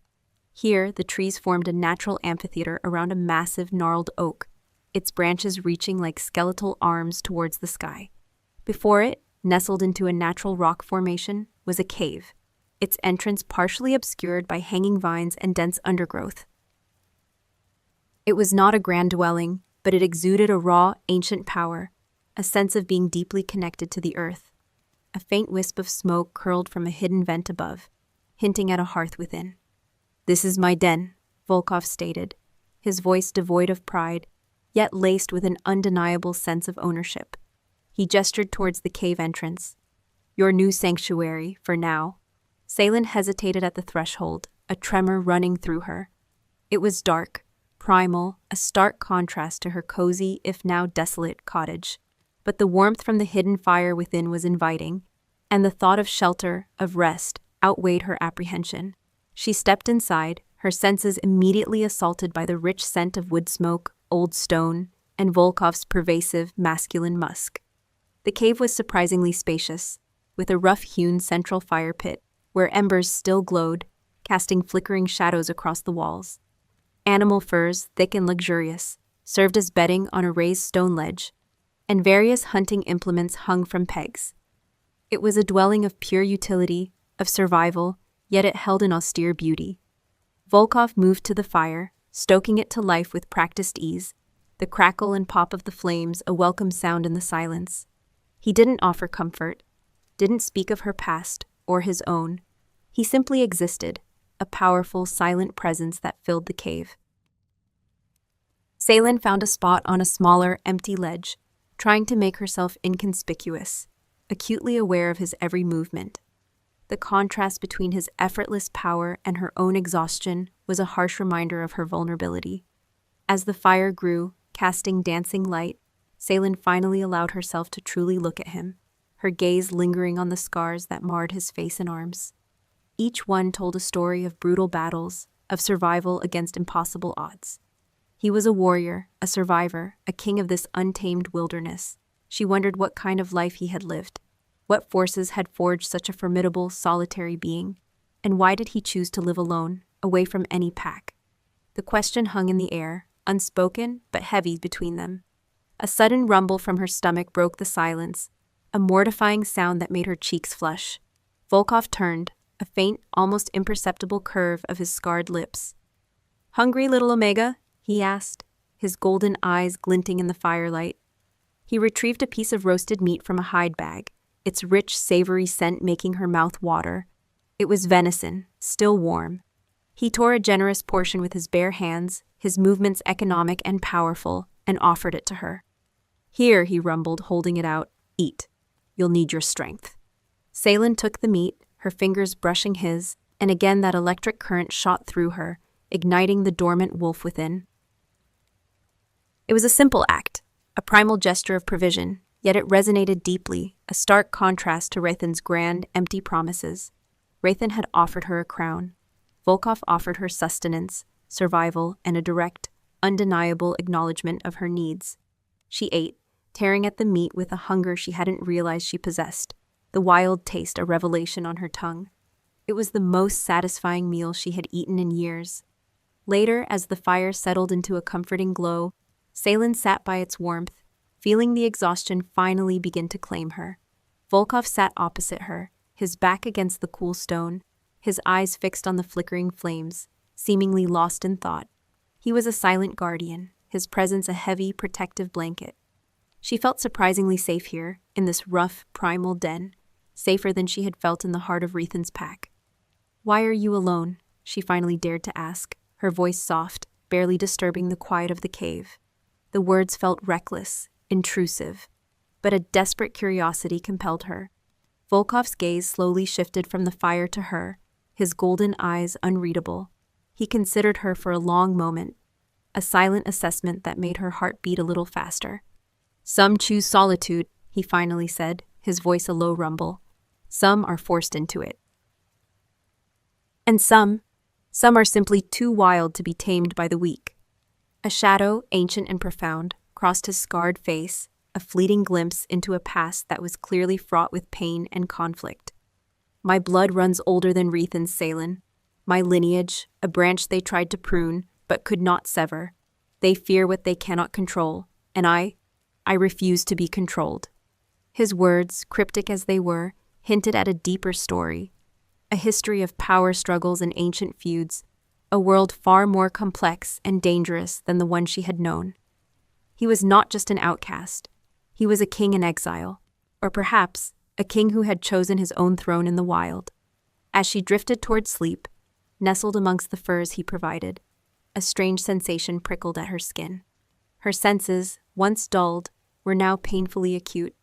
Here, the trees formed a natural amphitheater around a massive gnarled oak, its branches reaching like skeletal arms towards the sky. Before it, nestled into a natural rock formation, was a cave, its entrance partially obscured by hanging vines and dense undergrowth. It was not a grand dwelling, but it exuded a raw, ancient power, a sense of being deeply connected to the earth. A faint wisp of smoke curled from a hidden vent above, hinting at a hearth within. "This is my den," Volkov stated, his voice devoid of pride, yet laced with an undeniable sense of ownership. He gestured towards the cave entrance. "Your new sanctuary, for now." Salen hesitated at the threshold, a tremor running through her. It was dark, primal, a stark contrast to her cozy, if now desolate, cottage. But the warmth from the hidden fire within was inviting, and the thought of shelter, of rest, outweighed her apprehension. She stepped inside, her senses immediately assaulted by the rich scent of wood smoke, old stone, and Volkov's pervasive, masculine musk. The cave was surprisingly spacious, with a rough-hewn central fire pit, where embers still glowed, casting flickering shadows across the walls. Animal furs, thick and luxurious, served as bedding on a raised stone ledge, and various hunting implements hung from pegs. It was a dwelling of pure utility, of survival, yet it held an austere beauty. Volkov moved to the fire, stoking it to life with practiced ease, the crackle and pop of the flames a welcome sound in the silence. He didn't offer comfort, didn't speak of her past or his own. He simply existed, a powerful, silent presence that filled the cave. Salen found a spot on a smaller, empty ledge, trying to make herself inconspicuous, acutely aware of his every movement. The contrast between his effortless power and her own exhaustion was a harsh reminder of her vulnerability. As the fire grew, casting dancing light, Salen finally allowed herself to truly look at him, her gaze lingering on the scars that marred his face and arms. Each one told a story of brutal battles, of survival against impossible odds. He was a warrior, a survivor, a king of this untamed wilderness. She wondered what kind of life he had lived. What forces had forged such a formidable, solitary being? And why did he choose to live alone, away from any pack? The question hung in the air, unspoken but heavy between them. A sudden rumble from her stomach broke the silence, a mortifying sound that made her cheeks flush. Volkov turned, a faint, almost imperceptible curve of his scarred lips. "Hungry, little Omega?" he asked, his golden eyes glinting in the firelight. He retrieved a piece of roasted meat from a hide bag, its rich, savory scent making her mouth water. It was venison, still warm. He tore a generous portion with his bare hands, his movements economic and powerful, and offered it to her. "Here," he rumbled, holding it out. "Eat. You'll need your strength." Salen took the meat, her fingers brushing his, and again that electric current shot through her, igniting the dormant wolf within. It was a simple act, a primal gesture of provision, yet it resonated deeply, a stark contrast to Rathan's grand, empty promises. Rathan had offered her a crown. Volkov offered her sustenance, survival, and a direct, undeniable acknowledgement of her needs. She ate, tearing at the meat with a hunger she hadn't realized she possessed, the wild taste a revelation on her tongue. It was the most satisfying meal she had eaten in years. Later, as the fire settled into a comforting glow, Salen sat by its warmth, feeling the exhaustion finally begin to claim her. Volkov sat opposite her, his back against the cool stone, his eyes fixed on the flickering flames, seemingly lost in thought. He was a silent guardian, his presence a heavy, protective blanket. She felt surprisingly safe here, in this rough, primal den, safer than she had felt in the heart of Rethan's pack. "Why are you alone?" she finally dared to ask, her voice soft, barely disturbing the quiet of the cave. The words felt reckless, intrusive, but a desperate curiosity compelled her. Volkov's gaze slowly shifted from the fire to her, his golden eyes unreadable. He considered her for a long moment, a silent assessment that made her heart beat a little faster. "Some choose solitude," he finally said, his voice a low rumble. "Some are forced into it. And some are simply too wild to be tamed by the weak." A shadow, ancient and profound, crossed his scarred face, a fleeting glimpse into a past that was clearly fraught with pain and conflict. "My blood runs older than Rethan's, Salen. My lineage, a branch they tried to prune, but could not sever. They fear what they cannot control, and I refuse to be controlled." His words, cryptic as they were, hinted at a deeper story, a history of power struggles and ancient feuds, a world far more complex and dangerous than the one she had known. He was not just an outcast. He was a king in exile, or perhaps a king who had chosen his own throne in the wild. As she drifted toward sleep, nestled amongst the furs he provided, a strange sensation prickled at her skin. Her senses, once dulled, were now painfully acute.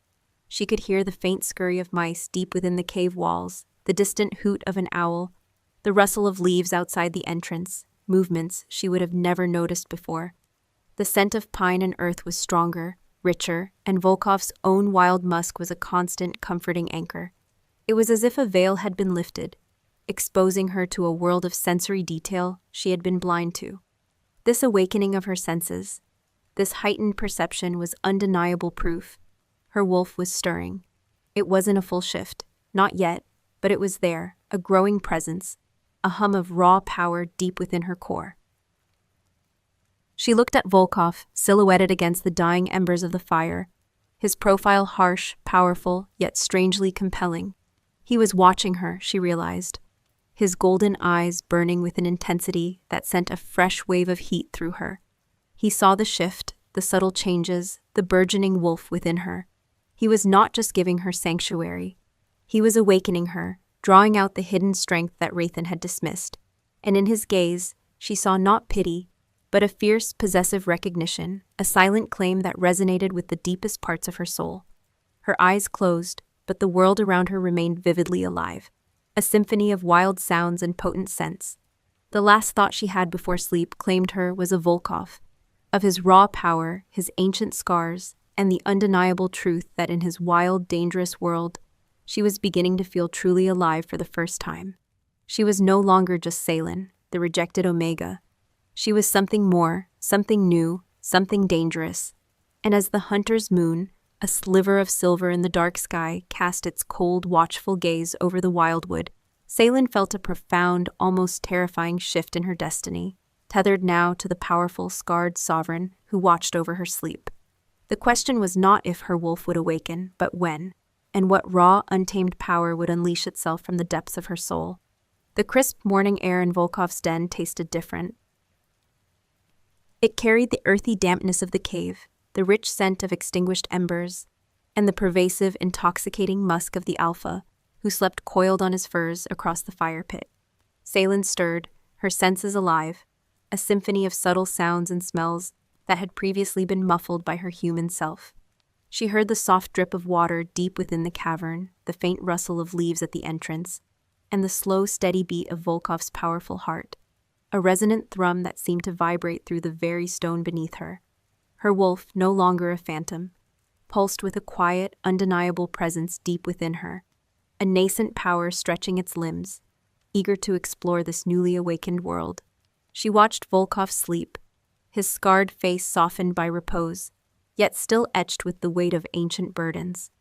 She could hear the faint scurry of mice deep within the cave walls, the distant hoot of an owl, the rustle of leaves outside the entrance, movements she would have never noticed before. The scent of pine and earth was stronger, richer, and Volkov's own wild musk was a constant, comforting anchor. It was as if a veil had been lifted, exposing her to a world of sensory detail she had been blind to. This awakening of her senses, this heightened perception was undeniable proof. Her wolf was stirring. It wasn't a full shift, not yet, but it was there, a growing presence, a hum of raw power deep within her core. She looked at Volkov, silhouetted against the dying embers of the fire, his profile harsh, powerful, yet strangely compelling. He was watching her, she realized, his golden eyes burning with an intensity that sent a fresh wave of heat through her. He saw the shift, the subtle changes, the burgeoning wolf within her. He was not just giving her sanctuary. He was awakening her, drawing out the hidden strength that Rathan had dismissed. And in his gaze, she saw not pity, but a fierce, possessive recognition, a silent claim that resonated with the deepest parts of her soul. Her eyes closed, but the world around her remained vividly alive, a symphony of wild sounds and potent scents. The last thought she had before sleep claimed her was of Volkov, of his raw power, his ancient scars, and the undeniable truth that in his wild, dangerous world, she was beginning to feel truly alive for the first time. She was no longer just Salen, the rejected Omega. She was something more, something new, something dangerous. And as the hunter's moon, a sliver of silver in the dark sky, cast its cold, watchful gaze over the wildwood, Salen felt a profound, almost terrifying shift in her destiny. tethered now to the powerful, scarred sovereign who watched over her sleep. The question was not if her wolf would awaken, but when, and what raw, untamed power would unleash itself from the depths of her soul. The crisp morning air in Volkov's den tasted different. It carried the earthy dampness of the cave, the rich scent of extinguished embers, and the pervasive, intoxicating musk of the alpha, who slept coiled on his furs across the fire pit. Salen stirred, her senses alive, a symphony of subtle sounds and smells that had previously been muffled by her human self. She heard the soft drip of water deep within the cavern, the faint rustle of leaves at the entrance, and the slow, steady beat of Volkov's powerful heart, a resonant thrum that seemed to vibrate through the very stone beneath her. Her wolf, no longer a phantom, pulsed with a quiet, undeniable presence deep within her, a nascent power stretching its limbs, eager to explore this newly awakened world. She watched Volkov sleep, his scarred face softened by repose, yet still etched with the weight of ancient burdens.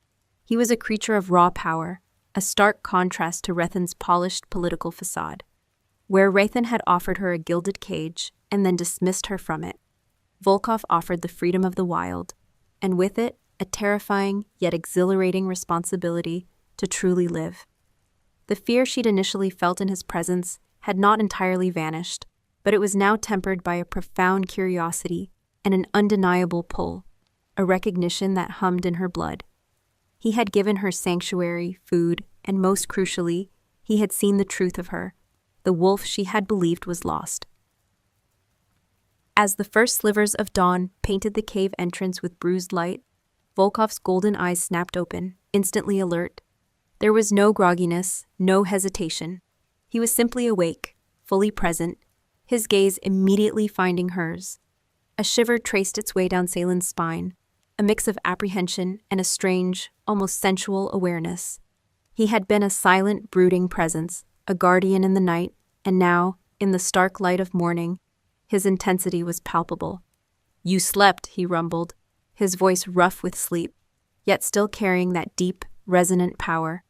He was a creature of raw power, a stark contrast to Rethan's polished political facade. Where Rathan had offered her a gilded cage and then dismissed her from it, Volkov offered the freedom of the wild, and with it, a terrifying yet exhilarating responsibility to truly live. The fear she'd initially felt in his presence had not entirely vanished, but it was now tempered by a profound curiosity and an undeniable pull, a recognition that hummed in her blood. He had given her sanctuary, food, and most crucially, he had seen the truth of her, the wolf she had believed was lost. As the first slivers of dawn painted the cave entrance with bruised light, Volkov's golden eyes snapped open, instantly alert. There was no grogginess, no hesitation. He was simply awake, fully present, his gaze immediately finding hers. A shiver traced its way down Salen's spine, a mix of apprehension and a strange, almost sensual awareness. He had been a silent, brooding presence, a guardian in the night, and now, in the stark light of morning, his intensity was palpable. "You slept," he rumbled, his voice rough with sleep, yet still carrying that deep, resonant power.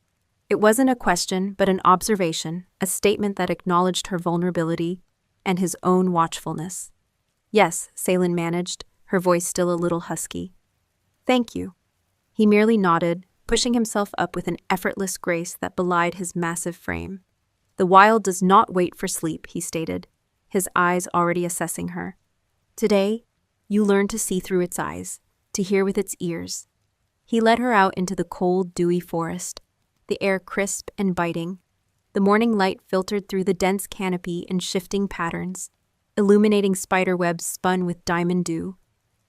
It wasn't a question, but an observation, a statement that acknowledged her vulnerability and his own watchfulness. "Yes," Salen managed, her voice still a little husky. "Thank you." He merely nodded, pushing himself up with an effortless grace that belied his massive frame. "The wild does not wait for sleep," he stated, his eyes already assessing her. "Today, you learn to see through its eyes, to hear with its ears." He led her out into the cold, dewy forest, the air crisp and biting. The morning light filtered through the dense canopy in shifting patterns, illuminating spiderwebs spun with diamond dew.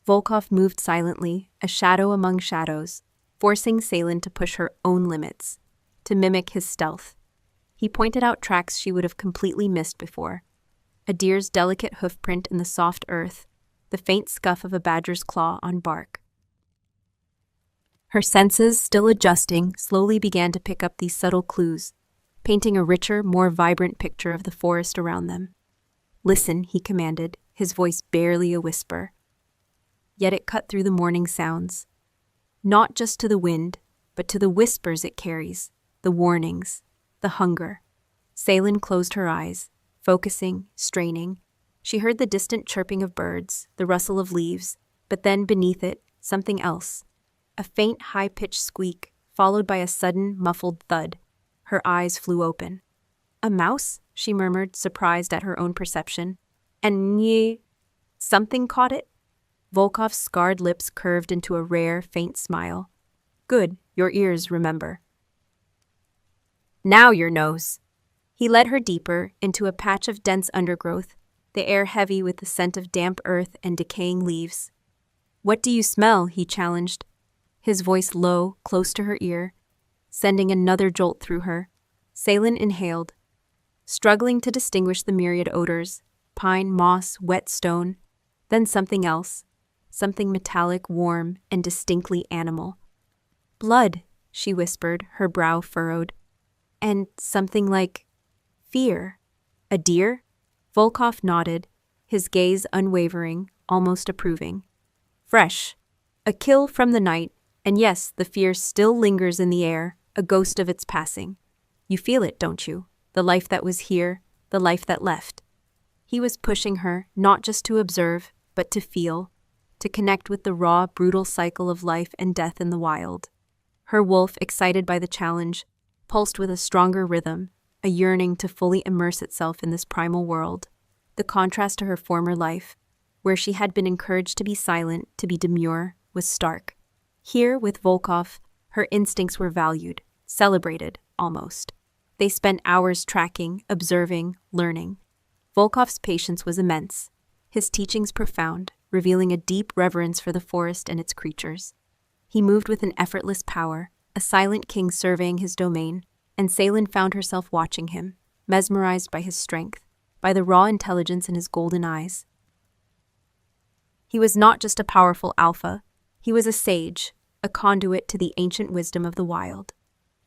Volkov moved silently, a shadow among shadows, forcing Salen to push her own limits, to mimic his stealth. He pointed out tracks she would have completely missed before. A deer's delicate hoofprint in the soft earth, the faint scuff of a badger's claw on bark. Her senses, still adjusting, slowly began to pick up these subtle clues, painting a richer, more vibrant picture of the forest around them. "Listen," he commanded, his voice barely a whisper. Yet it cut through the morning sounds. Not just to the wind, but to the whispers it carries, the warnings, the hunger. Salen closed her eyes, focusing, straining. She heard the distant chirping of birds, the rustle of leaves, but then beneath it, something else. A faint, high-pitched squeak, followed by a sudden, muffled thud. Her eyes flew open. "A mouse?" she murmured, surprised at her own perception. "And something caught it?" Volkov's scarred lips curved into a rare, faint smile. "Good, your ears remember. Now your nose." He led her deeper, into a patch of dense undergrowth, the air heavy with the scent of damp earth and decaying leaves. "What do you smell?" he challenged, his voice low, close to her ear, sending another jolt through her. Salen inhaled, struggling to distinguish the myriad odors, pine, moss, wet stone, then something else, something metallic, warm, and distinctly animal. "Blood," she whispered, her brow furrowed. "And something like fear." "A deer?" Volkov nodded, his gaze unwavering, almost approving. "Fresh. A kill from the night, and yes, the fear still lingers in the air, a ghost of its passing. You feel it, don't you? The life that was here, the life that left." He was pushing her, not just to observe, but to feel, to connect with the raw, brutal cycle of life and death in the wild. Her wolf, excited by the challenge, pulsed with a stronger rhythm, a yearning to fully immerse itself in this primal world. The contrast to her former life, where she had been encouraged to be silent, to be demure, was stark. Here, with Volkov, her instincts were valued, celebrated, almost. They spent hours tracking, observing, learning. Volkov's patience was immense, his teachings profound, revealing a deep reverence for the forest and its creatures. He moved with an effortless power, a silent king surveying his domain, and Salen found herself watching him, mesmerized by his strength, by the raw intelligence in his golden eyes. He was not just a powerful alpha, he was a sage, a conduit to the ancient wisdom of the wild.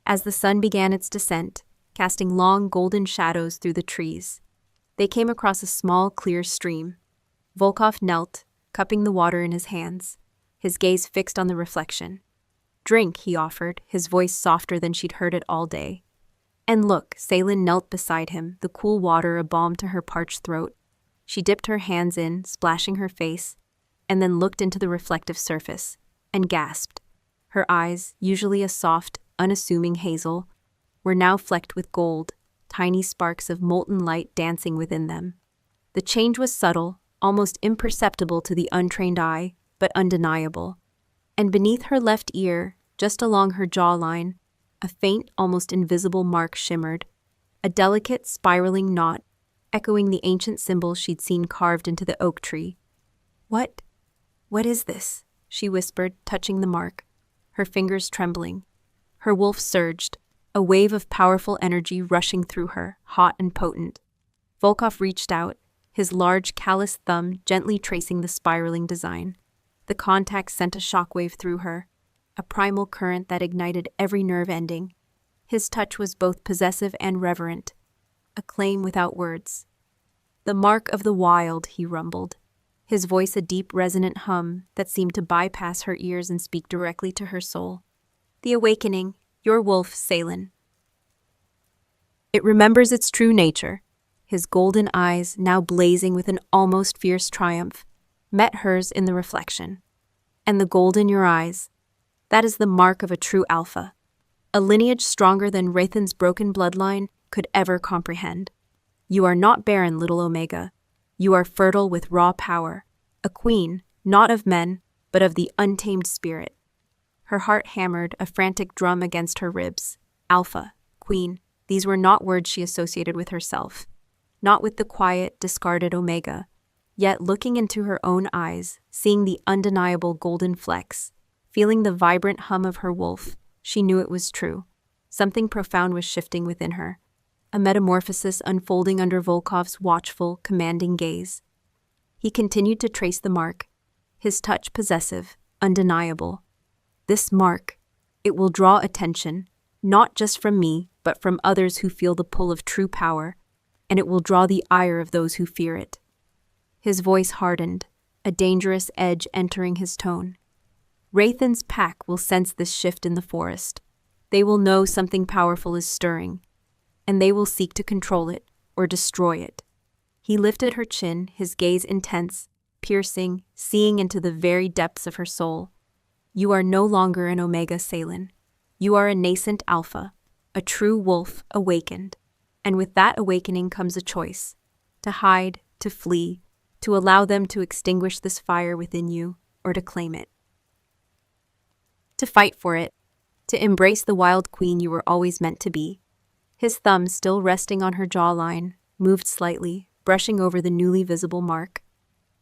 As the sun began its descent, casting long golden shadows through the trees, they came across a small, clear stream. Volkov knelt, cupping the water in his hands, his gaze fixed on the reflection. "Drink," he offered, his voice softer than she'd heard it all day. And look, Salen knelt beside him, the cool water a balm to her parched throat. She dipped her hands in, splashing her face, and then looked into the reflective surface, and gasped. Her eyes, usually a soft, unassuming hazel, were now flecked with gold, tiny sparks of molten light dancing within them. The change was subtle, almost imperceptible to the untrained eye, but undeniable. And beneath her left ear, just along her jawline, a faint, almost invisible mark shimmered, a delicate, spiraling knot, echoing the ancient symbol she'd seen carved into the oak tree. What is this?" she whispered, touching the mark, her fingers trembling. Her wolf surged, a wave of powerful energy rushing through her, hot and potent. Volkov reached out, his large, calloused thumb gently tracing the spiraling design. The contact sent a shockwave through her, a primal current that ignited every nerve ending. His touch was both possessive and reverent, a claim without words. "The mark of the wild," he rumbled, his voice a deep, resonant hum that seemed to bypass her ears and speak directly to her soul. "The awakening, your wolf, Salen. It remembers its true nature." His golden eyes, now blazing with an almost fierce triumph, met hers in the reflection. "And the gold in your eyes, that is the mark of a true alpha, a lineage stronger than Rathan's broken bloodline could ever comprehend. You are not barren, little Omega. You are fertile with raw power, a queen, not of men, but of the untamed spirit." Her heart hammered, a frantic drum against her ribs. Alpha, queen, these were not words she associated with herself, not with the quiet, discarded Omega. Yet looking into her own eyes, seeing the undeniable golden flecks, feeling the vibrant hum of her wolf, she knew it was true. Something profound was shifting within her, a metamorphosis unfolding under Volkov's watchful, commanding gaze. He continued to trace the mark, his touch possessive, undeniable. "This mark, it will draw attention, not just from me, but from others who feel the pull of true power, and it will draw the ire of those who fear it." His voice hardened, a dangerous edge entering his tone. "Rathan's pack will sense this shift in the forest. They will know something powerful is stirring, and they will seek to control it or destroy it." He lifted her chin, his gaze intense, piercing, seeing into the very depths of her soul. "You are no longer an Omega, Salen. You are a nascent alpha, a true wolf awakened. And with that awakening comes a choice, to hide, to flee, to allow them to extinguish this fire within you, or to claim it. To fight for it, to embrace the wild queen you were always meant to be." His thumb, still resting on her jawline, moved slightly, brushing over the newly visible mark.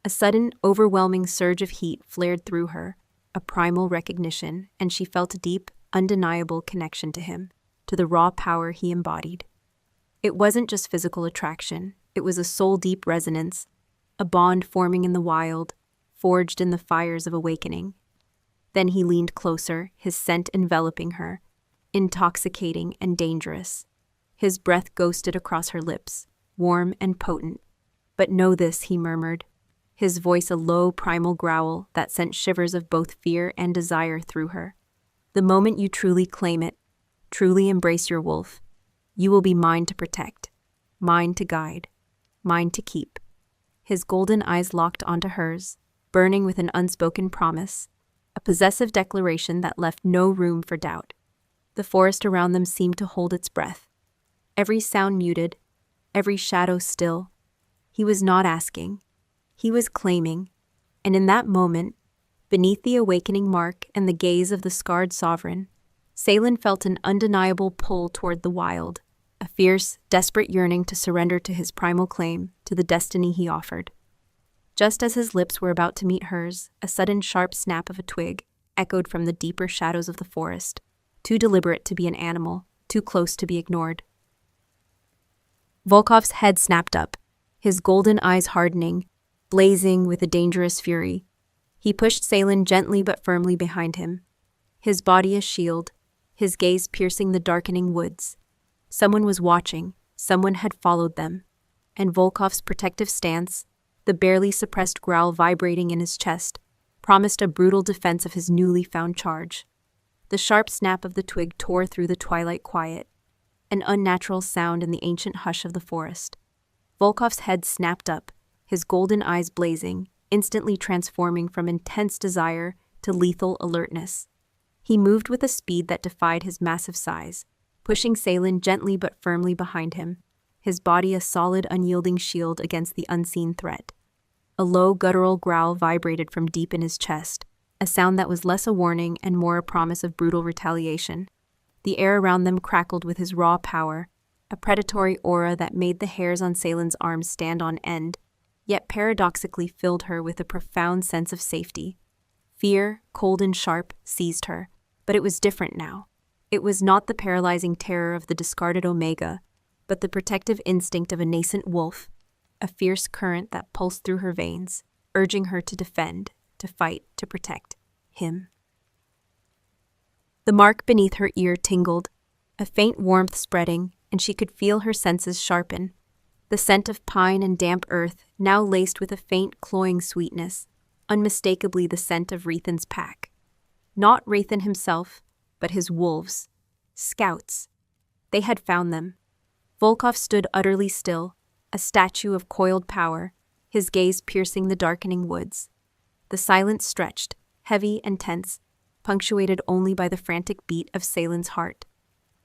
A sudden, overwhelming surge of heat flared through her, a primal recognition, and she felt a deep, undeniable connection to him, to the raw power he embodied. It wasn't just physical attraction, it was a soul-deep resonance, a bond forming in the wild, forged in the fires of awakening. Then he leaned closer, his scent enveloping her, intoxicating and dangerous. His breath ghosted across her lips, warm and potent. "But know this," he murmured, his voice a low primal growl that sent shivers of both fear and desire through her. "The moment you truly claim it, truly embrace your wolf, you will be mine to protect, mine to guide, mine to keep." his golden eyes locked onto hers, burning with an unspoken promise, a possessive declaration that left no room for doubt. The forest around them seemed to hold its breath, every sound muted, every shadow still. He was not asking, he was claiming, and in that moment, beneath the awakening mark and the gaze of the scarred sovereign, Salen felt an undeniable pull toward the wild, a fierce, desperate yearning to surrender to his primal claim, to the destiny he offered. Just as his lips were about to meet hers, a sudden sharp snap of a twig echoed from the deeper shadows of the forest, too deliberate to be an animal, too close to be ignored. Volkov's head snapped up, his golden eyes hardening, blazing with a dangerous fury. He pushed Salen gently but firmly behind him, his body a shield, his gaze piercing the darkening woods. Someone was watching, someone had followed them, and Volkov's protective stance, the barely suppressed growl vibrating in his chest, promised a brutal defense of his newly found charge. The sharp snap of the twig tore through the twilight quiet, an unnatural sound in the ancient hush of the forest. Volkov's head snapped up, his golden eyes blazing, instantly transforming from intense desire to lethal alertness. He moved with a speed that defied his massive size, pushing Salen gently but firmly behind him, his body a solid, unyielding shield against the unseen threat. A low, guttural growl vibrated from deep in his chest, a sound that was less a warning and more a promise of brutal retaliation. The air around them crackled with his raw power, a predatory aura that made the hairs on Salen's arms stand on end, yet paradoxically filled her with a profound sense of safety. Fear, cold and sharp, seized her, but it was different now. It was not the paralyzing terror of the discarded Omega, but the protective instinct of a nascent wolf, a fierce current that pulsed through her veins, urging her to defend, to fight, to protect him. The mark beneath her ear tingled, a faint warmth spreading, and she could feel her senses sharpen. The scent of pine and damp earth, now laced with a faint, cloying sweetness, unmistakably the scent of Rethan's pack. Not Rethan himself, but his wolves. Scouts. They had found them. Volkov stood utterly still, a statue of coiled power, his gaze piercing the darkening woods. The silence stretched, heavy and tense, punctuated only by the frantic beat of Salen's heart.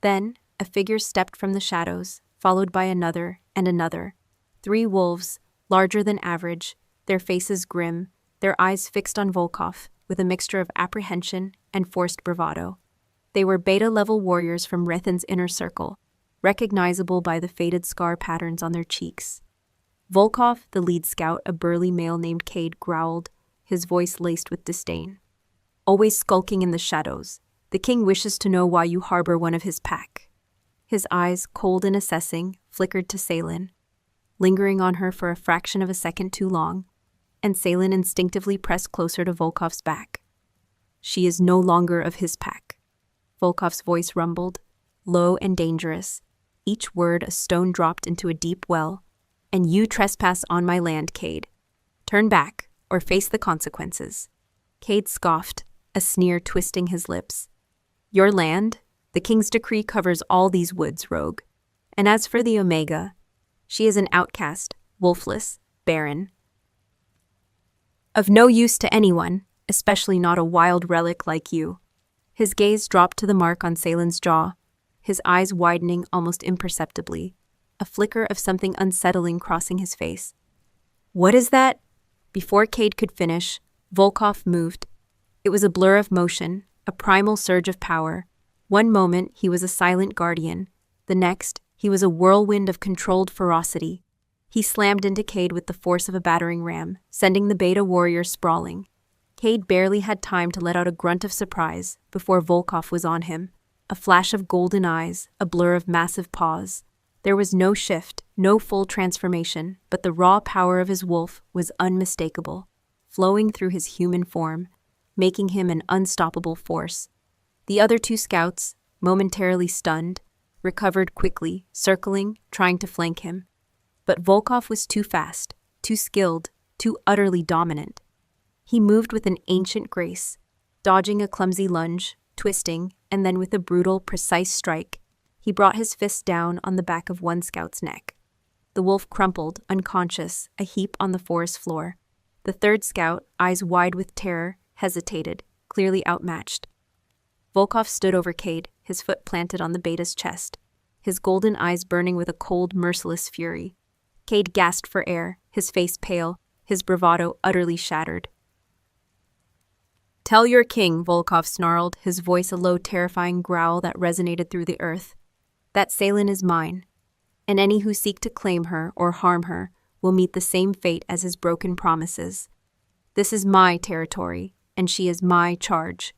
Then, a figure stepped from the shadows, followed by another and another. 3 wolves, larger than average, their faces grim, their eyes fixed on Volkov, with a mixture of apprehension and forced bravado. They were beta-level warriors from Rethan's inner circle, recognizable by the faded scar patterns on their cheeks. Volkov, the lead scout, a burly male named Cade, growled, his voice laced with disdain. Always skulking in the shadows, the king wishes to know why you harbor one of his pack. His eyes, cold and assessing, flickered to Salen, lingering on her for a fraction of a second too long, and Salen instinctively pressed closer to Volkov's back. She is no longer of his pack. Volkov's voice rumbled, low and dangerous, each word a stone dropped into a deep well. And you trespass on my land, Cade. Turn back, or face the consequences. Cade scoffed, a sneer twisting his lips. Your land? The king's decree covers all these woods, rogue. And as for the Omega, she is an outcast, wolfless, barren. Of no use to anyone, especially not a wild relic like you. His gaze dropped to the mark on Salen's jaw, his eyes widening almost imperceptibly, a flicker of something unsettling crossing his face. What is that? Before Cade could finish, Volkov moved. It was a blur of motion, a primal surge of power. One moment, he was a silent guardian. The next, he was a whirlwind of controlled ferocity. He slammed into Cade with the force of a battering ram, sending the beta warrior sprawling. Cade barely had time to let out a grunt of surprise before Volkov was on him. A flash of golden eyes, a blur of massive paws. There was no shift, no full transformation, but the raw power of his wolf was unmistakable, flowing through his human form, making him an unstoppable force. The other 2 scouts, momentarily stunned, recovered quickly, circling, trying to flank him. But Volkov was too fast, too skilled, too utterly dominant. He moved with an ancient grace, dodging a clumsy lunge, twisting, and then with a brutal, precise strike, he brought his fist down on the back of one scout's neck. The wolf crumpled, unconscious, a heap on the forest floor. The third scout, eyes wide with terror, hesitated, clearly outmatched. Volkov stood over Cade, his foot planted on the beta's chest, his golden eyes burning with a cold, merciless fury. Cade gasped for air, his face pale, his bravado utterly shattered. "Tell your king," Volkov snarled, his voice a low, terrifying growl that resonated through the earth, "that Salen is mine, and any who seek to claim her or harm her will meet the same fate as his broken promises. This is my territory, and she is my charge."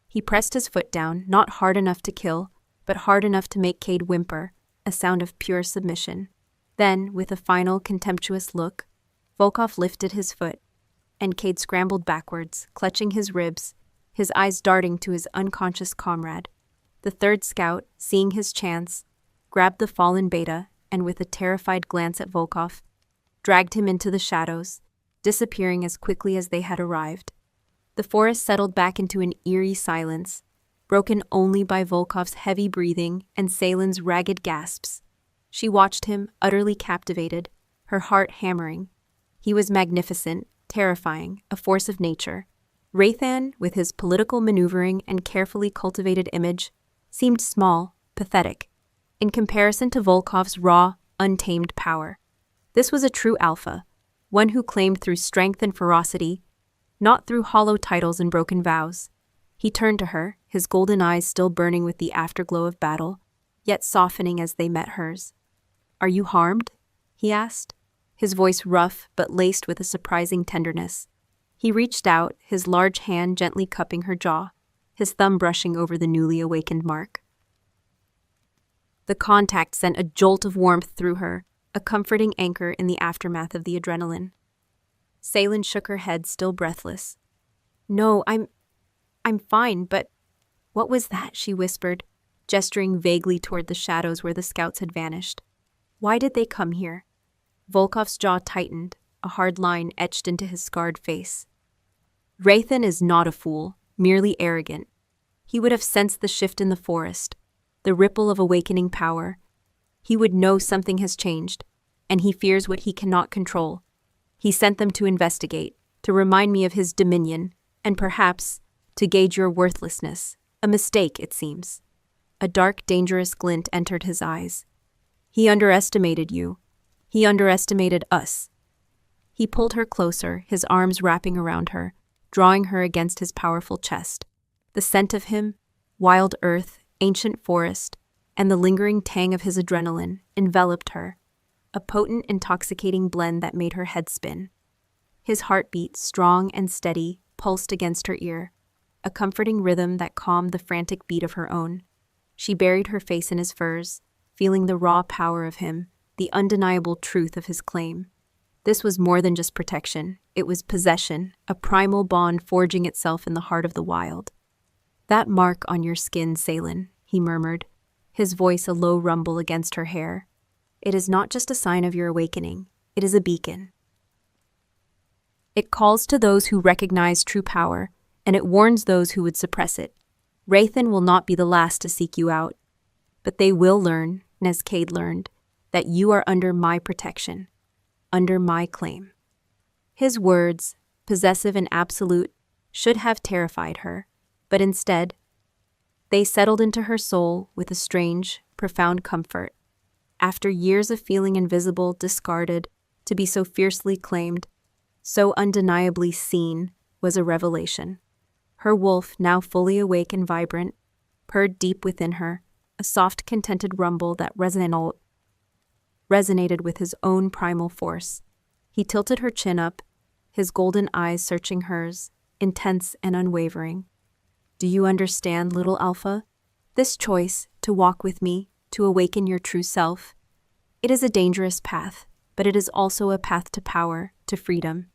He pressed his foot down, not hard enough to kill, but hard enough to make Cade whimper, a sound of pure submission. Then, with a final contemptuous look, Volkov lifted his foot, and Cade scrambled backwards, clutching his ribs, his eyes darting to his unconscious comrade. The third scout, seeing his chance, grabbed the fallen beta and, with a terrified glance at Volkov, dragged him into the shadows, disappearing as quickly as they had arrived. The forest settled back into an eerie silence, broken only by Volkov's heavy breathing and Salen's ragged gasps. She watched him, utterly captivated, her heart hammering. He was magnificent, terrifying, a force of nature. Rathan, with his political maneuvering and carefully cultivated image, seemed small, pathetic, in comparison to Volkov's raw, untamed power. This was a true alpha, one who claimed through strength and ferocity, not through hollow titles and broken vows. He turned to her, his golden eyes still burning with the afterglow of battle, yet softening as they met hers. "Are you harmed?" he asked, his voice rough but laced with a surprising tenderness. He reached out, his large hand gently cupping her jaw, his thumb brushing over the newly awakened mark. The contact sent a jolt of warmth through her, a comforting anchor in the aftermath of the adrenaline. Salen shook her head, still breathless. "No, I'm fine, but what was that?" she whispered, gesturing vaguely toward the shadows where the scouts had vanished. "Why did they come here?" Volkov's jaw tightened, a hard line etched into his scarred face. Rathan is not a fool, merely arrogant. He would have sensed the shift in the forest, the ripple of awakening power. He would know something has changed, and he fears what he cannot control. He sent them to investigate, to remind me of his dominion, and perhaps to gauge your worthlessness. A mistake, it seems. A dark, dangerous glint entered his eyes. He underestimated you. He underestimated us. He pulled her closer, his arms wrapping around her, drawing her against his powerful chest. The scent of him, wild earth, ancient forest, and the lingering tang of his adrenaline enveloped her, a potent, intoxicating blend that made her head spin. His heartbeat, strong and steady, pulsed against her ear, a comforting rhythm that calmed the frantic beat of her own. She buried her face in his furs, feeling the raw power of him, the undeniable truth of his claim. This was more than just protection. It was possession, a primal bond forging itself in the heart of the wild. "That mark on your skin, Salen," he murmured, his voice a low rumble against her hair. "It is not just a sign of your awakening. It is a beacon. It calls to those who recognize true power, and it warns those who would suppress it. Rathan will not be the last to seek you out, but they will learn, as Cade learned, that you are under my protection, under my claim." His words, possessive and absolute, should have terrified her, but instead, they settled into her soul with a strange, profound comfort. After years of feeling invisible, discarded, to be so fiercely claimed, so undeniably seen, was a revelation. Her wolf, now fully awake and vibrant, purred deep within her, a soft, contented rumble that resonated with his own primal force. He tilted her chin up, his golden eyes searching hers, intense and unwavering. "Do you understand, little Alpha? This choice, to walk with me, to awaken your true self, it is a dangerous path, but it is also a path to power, to freedom,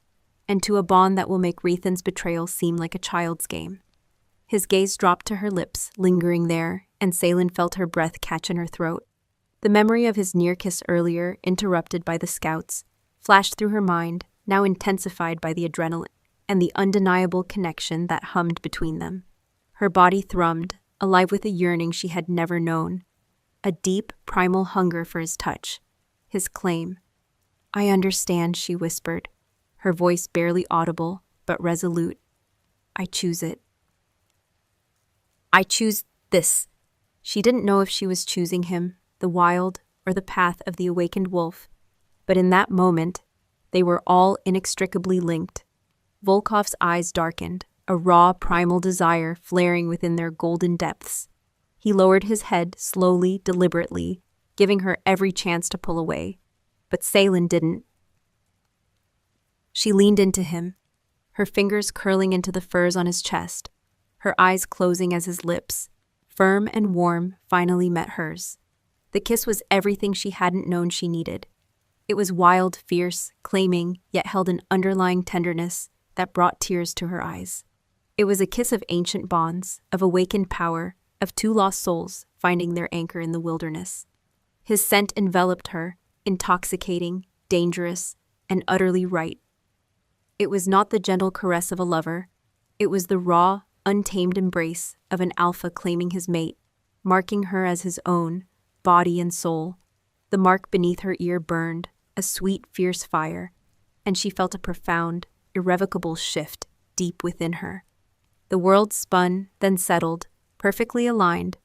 and to a bond that will make Rathan's betrayal seem like a child's game." His gaze dropped to her lips, lingering there, and Salen felt her breath catch in her throat. The memory of his near kiss earlier, interrupted by the scouts, flashed through her mind, now intensified by the adrenaline and the undeniable connection that hummed between them. Her body thrummed, alive with a yearning she had never known, a deep, primal hunger for his touch, his claim, I understand, she whispered, her voice barely audible, but resolute. I choose it. I choose this. She didn't know if she was choosing him, the wild, or the path of the awakened wolf, but in that moment, they were all inextricably linked. Volkov's eyes darkened, a raw, primal desire flaring within their golden depths. He lowered his head slowly, deliberately, giving her every chance to pull away. But Salen didn't. She leaned into him, her fingers curling into the furs on his chest, her eyes closing as his lips, firm and warm, finally met hers. The kiss was everything she hadn't known she needed. It was wild, fierce, claiming, yet held an underlying tenderness that brought tears to her eyes. It was a kiss of ancient bonds, of awakened power, of two lost souls finding their anchor in the wilderness. His scent enveloped her, intoxicating, dangerous, and utterly right. It was not the gentle caress of a lover. It was the raw, untamed embrace of an alpha claiming his mate, marking her as his own, body and soul. The mark beneath her ear burned, a sweet, fierce fire, and she felt a profound, irrevocable shift deep within her. The world spun, then settled, perfectly aligned,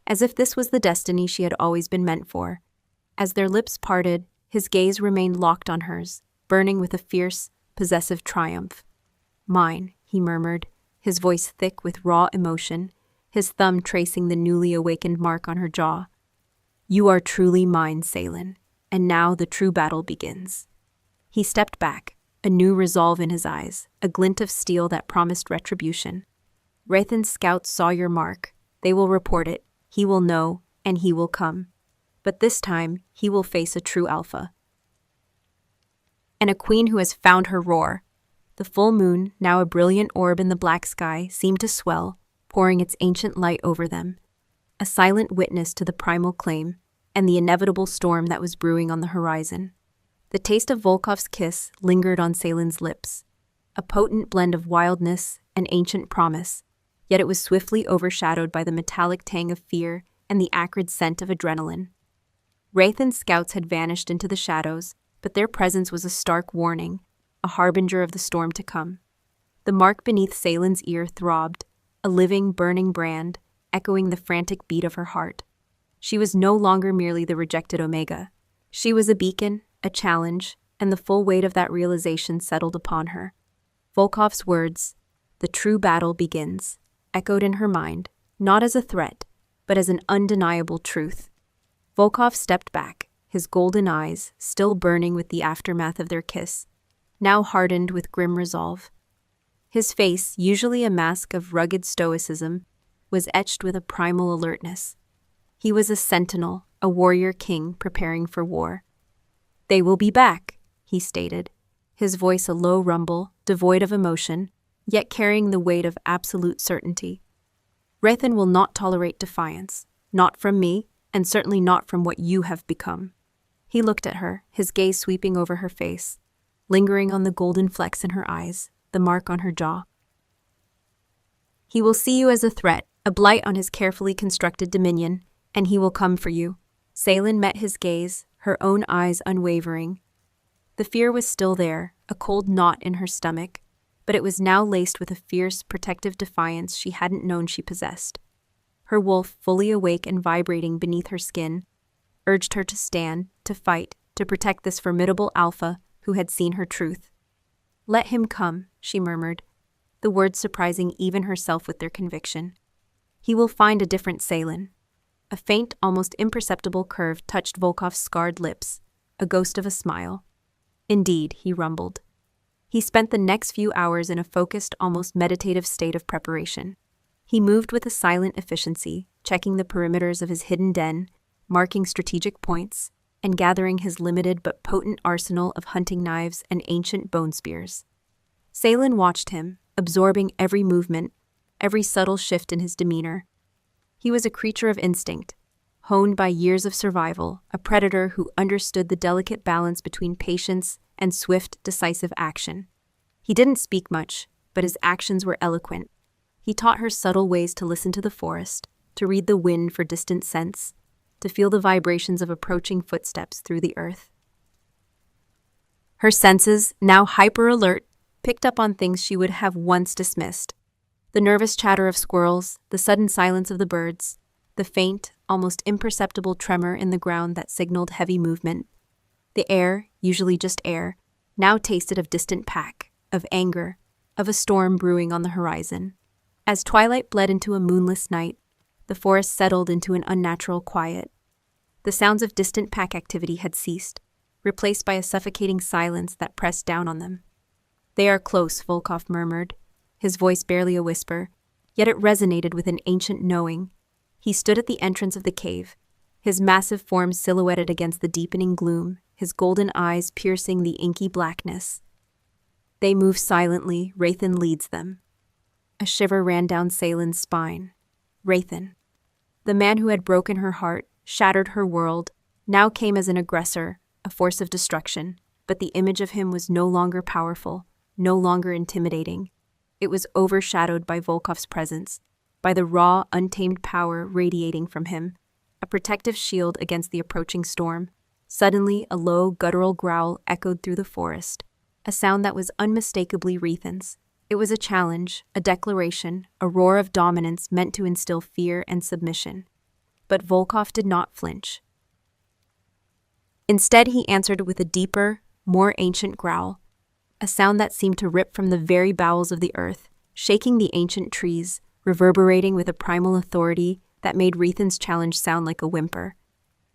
as if this was the destiny she had always been meant for. As their lips parted, his gaze remained locked on hers, burning with a fierce, possessive triumph. Mine, he murmured, his voice thick with raw emotion, his thumb tracing the newly awakened mark on her jaw. You are truly mine, Salen, and now the true battle begins. He stepped back, a new resolve in his eyes, a glint of steel that promised retribution. Wraithen's scouts saw your mark. They will report it. He will know, and he will come. But this time, he will face a true alpha. And a queen who has found her roar. The full moon, now a brilliant orb in the black sky, seemed to swell, pouring its ancient light over them. A silent witness to the primal claim and the inevitable storm that was brewing on the horizon. The taste of Volkov's kiss lingered on Salen's lips, a potent blend of wildness and ancient promise, yet it was swiftly overshadowed by the metallic tang of fear and the acrid scent of adrenaline. Wraithen's scouts had vanished into the shadows, but their presence was a stark warning, a harbinger of the storm to come. The mark beneath Salen's ear throbbed, a living, burning brand, echoing the frantic beat of her heart. She was no longer merely the rejected Omega. She was a beacon, a challenge, and the full weight of that realization settled upon her. Volkov's words, "The true battle begins," echoed in her mind, not as a threat, but as an undeniable truth. Volkov stepped back, his golden eyes, still burning with the aftermath of their kiss, now hardened with grim resolve. His face, usually a mask of rugged stoicism, was etched with a primal alertness. He was a sentinel, a warrior king preparing for war. They will be back, he stated, his voice a low rumble, devoid of emotion, yet carrying the weight of absolute certainty. Wraithen will not tolerate defiance, not from me, and certainly not from what you have become. He looked at her, his gaze sweeping over her face, lingering on the golden flecks in her eyes, the mark on her jaw. He will see you as a threat, a blight on his carefully constructed dominion, and he will come for you. Salen met his gaze, her own eyes unwavering. The fear was still there, a cold knot in her stomach, but it was now laced with a fierce, protective defiance she hadn't known she possessed. Her wolf, fully awake and vibrating beneath her skin, urged her to stand, to fight, to protect this formidable alpha who had seen her truth. Let him come, she murmured, the words surprising even herself with their conviction. He will find a different Salen. A faint, almost imperceptible curve touched Volkov's scarred lips, a ghost of a smile. Indeed, he rumbled. He spent the next few hours in a focused, almost meditative state of preparation. He moved with a silent efficiency, checking the perimeters of his hidden den, marking strategic points, and gathering his limited but potent arsenal of hunting knives and ancient bone spears. Salen watched him, absorbing every movement, every subtle shift in his demeanor. He was a creature of instinct, honed by years of survival, a predator who understood the delicate balance between patience and swift, decisive action. He didn't speak much, but his actions were eloquent. He taught her subtle ways to listen to the forest, to read the wind for distant scents, to feel the vibrations of approaching footsteps through the earth. Her senses, now hyper-alert, picked up on things she would have once dismissed. The nervous chatter of squirrels, the sudden silence of the birds, the faint, almost imperceptible tremor in the ground that signaled heavy movement. The air, usually just air, now tasted of distant pack, of anger, of a storm brewing on the horizon. As twilight bled into a moonless night, the forest settled into an unnatural quiet. The sounds of distant pack activity had ceased, replaced by a suffocating silence that pressed down on them. "They are close," Volkov murmured, his voice barely a whisper, yet it resonated with an ancient knowing. He stood at the entrance of the cave, his massive form silhouetted against the deepening gloom, his golden eyes piercing the inky blackness. They move silently, Rathan leads them. A shiver ran down Saylin's spine. Rathan, the man who had broken her heart, shattered her world, now came as an aggressor, a force of destruction, but the image of him was no longer powerful, no longer intimidating. It was overshadowed by Volkov's presence, by the raw, untamed power radiating from him, a protective shield against the approaching storm. Suddenly, a low, guttural growl echoed through the forest, a sound that was unmistakably Rathan's. It was a challenge, a declaration, a roar of dominance meant to instill fear and submission. But Volkov did not flinch. Instead, he answered with a deeper, more ancient growl, a sound that seemed to rip from the very bowels of the earth, shaking the ancient trees, reverberating with a primal authority that made Rathan's challenge sound like a whimper.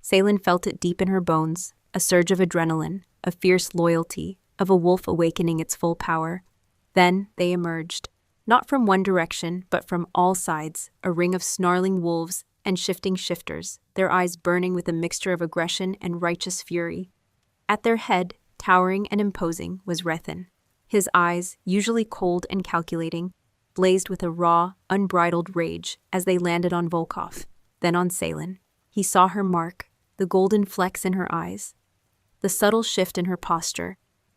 Saylin felt it deep in her bones, a surge of adrenaline, of fierce loyalty, of a wolf awakening its full power. Then they emerged, not from one direction, but from all sides, a ring of snarling wolves and shifting shifters, their eyes burning with a mixture of aggression and righteous fury. At their head, towering and imposing, was Rathan. His eyes, usually cold and calculating, blazed with a raw, unbridled rage as they landed on Volkov, then on Saylin. He saw her mark, the golden flecks in her eyes, the subtle shift in her posture,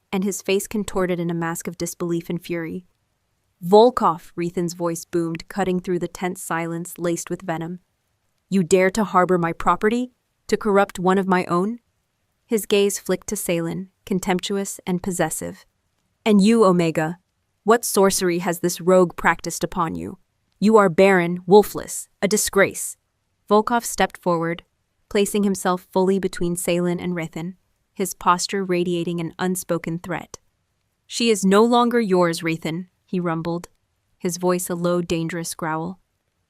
and his face contorted in a mask of disbelief and fury. "Volkov," Rathan's voice boomed, cutting through the tense silence laced with venom. "You dare to harbor my property? To corrupt one of my own?" His gaze flicked to Saylin, contemptuous and possessive. "And you, Omega, what sorcery has this rogue practiced upon you? You are barren, wolfless, a disgrace." Volkov stepped forward, placing himself fully between Saylin and Rathan, his posture radiating an unspoken threat. "She is no longer yours, Rathan," he rumbled, his voice a low, dangerous growl.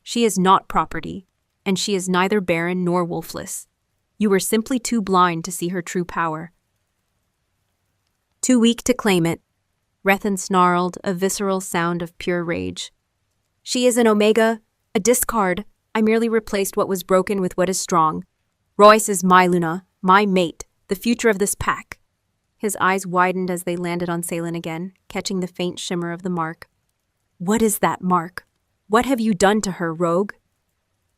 "She is not property, and she is neither barren nor wolfless. You were simply too blind to see her true power. Too weak to claim it." Rathan snarled, a visceral sound of pure rage. "She is an Omega, a discard. I merely replaced what was broken with what is strong. Royce is my Luna, my mate, the future of this pack." His eyes widened as they landed on Saylin again, catching the faint shimmer of the mark. "What is that mark? What have you done to her, rogue?"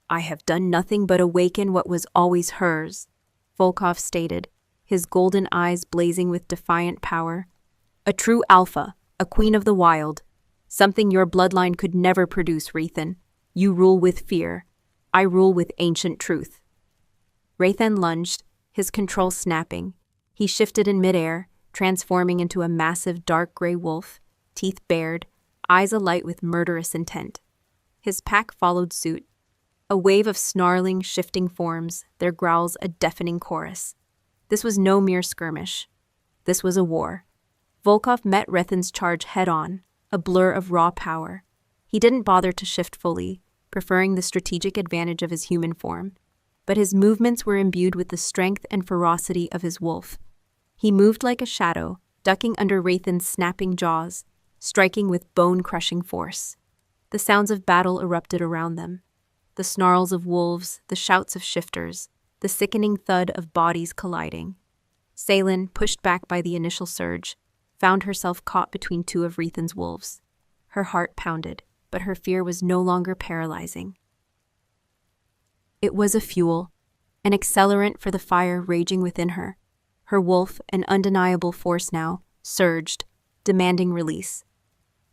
"I have done nothing but awaken what was always hers," Volkov stated, his golden eyes blazing with defiant power. "A true alpha, a queen of the wild. Something your bloodline could never produce, Rathan. You rule with fear. I rule with ancient truth." Rathan lunged, his control snapping. He shifted in midair, transforming into a massive dark gray wolf, teeth bared, eyes alight with murderous intent. His pack followed suit, a wave of snarling, shifting forms, their growls a deafening chorus. This was no mere skirmish. This was a war. Volkov met Rathan's charge head-on, a blur of raw power. He didn't bother to shift fully, preferring the strategic advantage of his human form, but his movements were imbued with the strength and ferocity of his wolf. He moved like a shadow, ducking under Rathan's snapping jaws, striking with bone-crushing force. The sounds of battle erupted around them. The snarls of wolves, the shouts of shifters, the sickening thud of bodies colliding. Saylin, pushed back by the initial surge, found herself caught between two of Rathan's wolves. Her heart pounded, but her fear was no longer paralyzing. It was a fuel, an accelerant for the fire raging within her. Her wolf, an undeniable force now, surged, demanding release.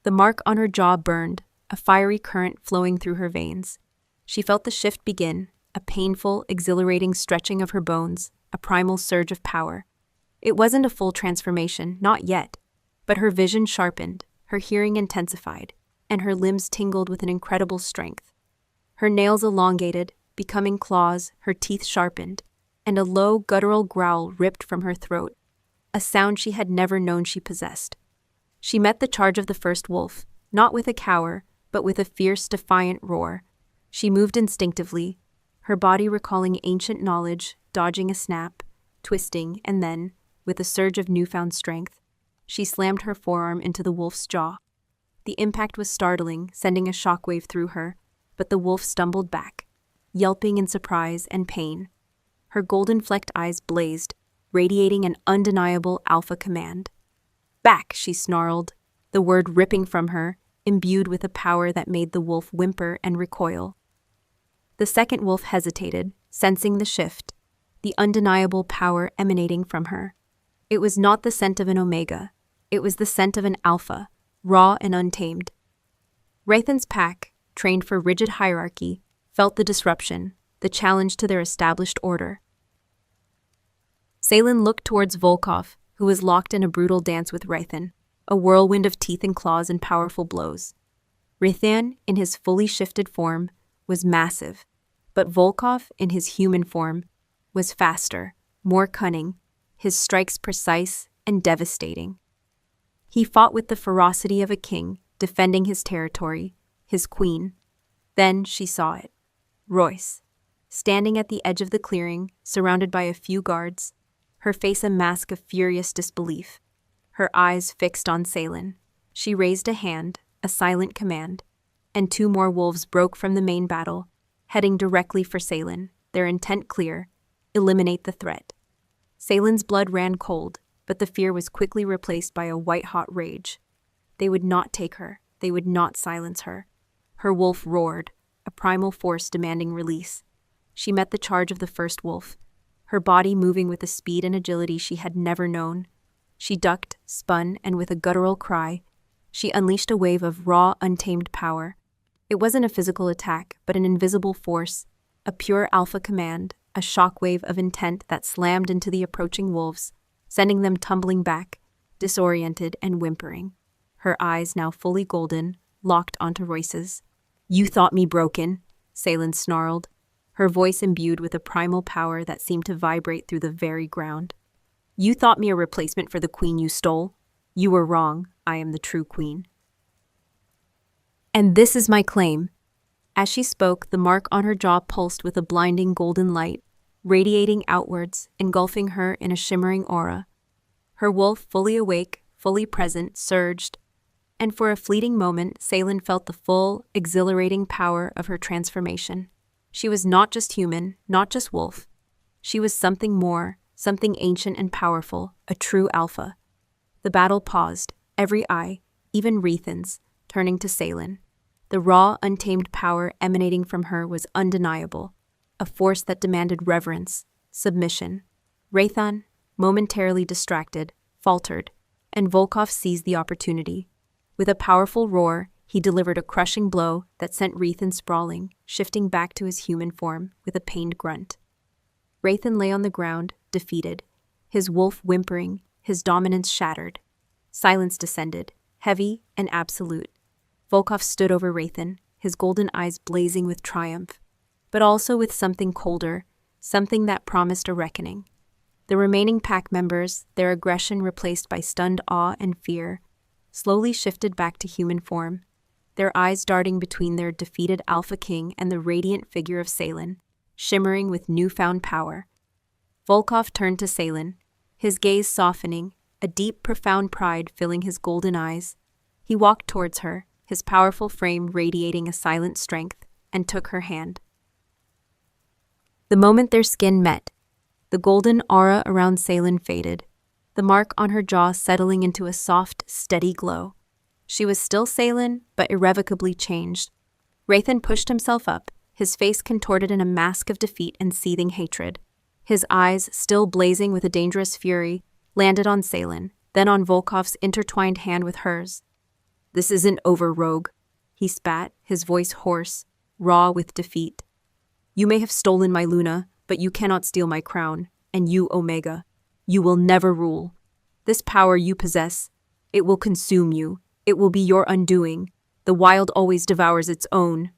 The mark on her jaw burned, a fiery current flowing through her veins. She felt the shift begin, a painful, exhilarating stretching of her bones, a primal surge of power. It wasn't a full transformation, not yet, but her vision sharpened, her hearing intensified, and her limbs tingled with an incredible strength. Her nails elongated, becoming claws, her teeth sharpened, and a low, guttural growl ripped from her throat, a sound she had never known she possessed. She met the charge of the first wolf, not with a cower, but with a fierce, defiant roar. She moved instinctively, her body recalling ancient knowledge, dodging a snap, twisting, and then, with a surge of newfound strength, she slammed her forearm into the wolf's jaw. The impact was startling, sending a shockwave through her, but the wolf stumbled back, yelping in surprise and pain. Her golden-flecked eyes blazed, radiating an undeniable alpha command. "Back!" she snarled, the word ripping from her, imbued with a power that made the wolf whimper and recoil. The second wolf hesitated, sensing the shift, the undeniable power emanating from her. It was not the scent of an omega. It was the scent of an alpha, raw and untamed. Rathan's pack, trained for rigid hierarchy, felt the disruption, the challenge to their established order. Salen looked towards Volkov, who was locked in a brutal dance with Rathan, a whirlwind of teeth and claws and powerful blows. Rathan, in his fully shifted form, was massive, but Volkov, in his human form, was faster, more cunning, his strikes precise and devastating. He fought with the ferocity of a king, defending his territory, his queen. Then she saw it. Royce, standing at the edge of the clearing, surrounded by a few guards, her face a mask of furious disbelief, her eyes fixed on Salen. She raised a hand, a silent command, and two more wolves broke from the main battle, heading directly for Salen, their intent clear: eliminate the threat. Salen's blood ran cold, but the fear was quickly replaced by a white-hot rage. They would not take her. They would not silence her. Her wolf roared, a primal force demanding release. She met the charge of the first wolf, her body moving with a speed and agility she had never known. She ducked, spun, and with a guttural cry, she unleashed a wave of raw, untamed power. It wasn't a physical attack, but an invisible force, a pure alpha command, a shockwave of intent that slammed into the approaching wolves, sending them tumbling back, disoriented and whimpering. Her eyes, now fully golden, locked onto Royce's. "You thought me broken," Salen snarled, her voice imbued with a primal power that seemed to vibrate through the very ground. "You thought me a replacement for the queen you stole? You were wrong. I am the true queen. And this is my claim." As she spoke, the mark on her jaw pulsed with a blinding golden light, radiating outwards, engulfing her in a shimmering aura. Her wolf, fully awake, fully present, surged, and for a fleeting moment, Salen felt the full, exhilarating power of her transformation. She was not just human, not just wolf. She was something more, something ancient and powerful, a true alpha. The battle paused, every eye, even Rathan's, turning to Salen. The raw, untamed power emanating from her was undeniable, a force that demanded reverence, submission. Rathan, momentarily distracted, faltered, and Volkov seized the opportunity. With a powerful roar, he delivered a crushing blow that sent Rathan sprawling, shifting back to his human form with a pained grunt. Rathan lay on the ground, defeated, his wolf whimpering, his dominance shattered. Silence descended, heavy and absolute. Volkov stood over Rathan, his golden eyes blazing with triumph, but also with something colder, something that promised a reckoning. The remaining pack members, their aggression replaced by stunned awe and fear, slowly shifted back to human form, their eyes darting between their defeated Alpha King and the radiant figure of Salen, shimmering with newfound power. Volkov turned to Salen, his gaze softening, a deep, profound pride filling his golden eyes. He walked towards her, his powerful frame radiating a silent strength, and took her hand. The moment their skin met, the golden aura around Salen faded, the mark on her jaw settling into a soft, steady glow. She was still Salen, but irrevocably changed. Rathan pushed himself up, his face contorted in a mask of defeat and seething hatred. His eyes, still blazing with a dangerous fury, landed on Salen, then on Volkov's intertwined hand with hers. "This isn't over, rogue," he spat, his voice hoarse, raw with defeat. "You may have stolen my Luna, but you cannot steal my crown, and you, Omega. You will never rule. This power you possess, it will consume you. It will be your undoing. The wild always devours its own."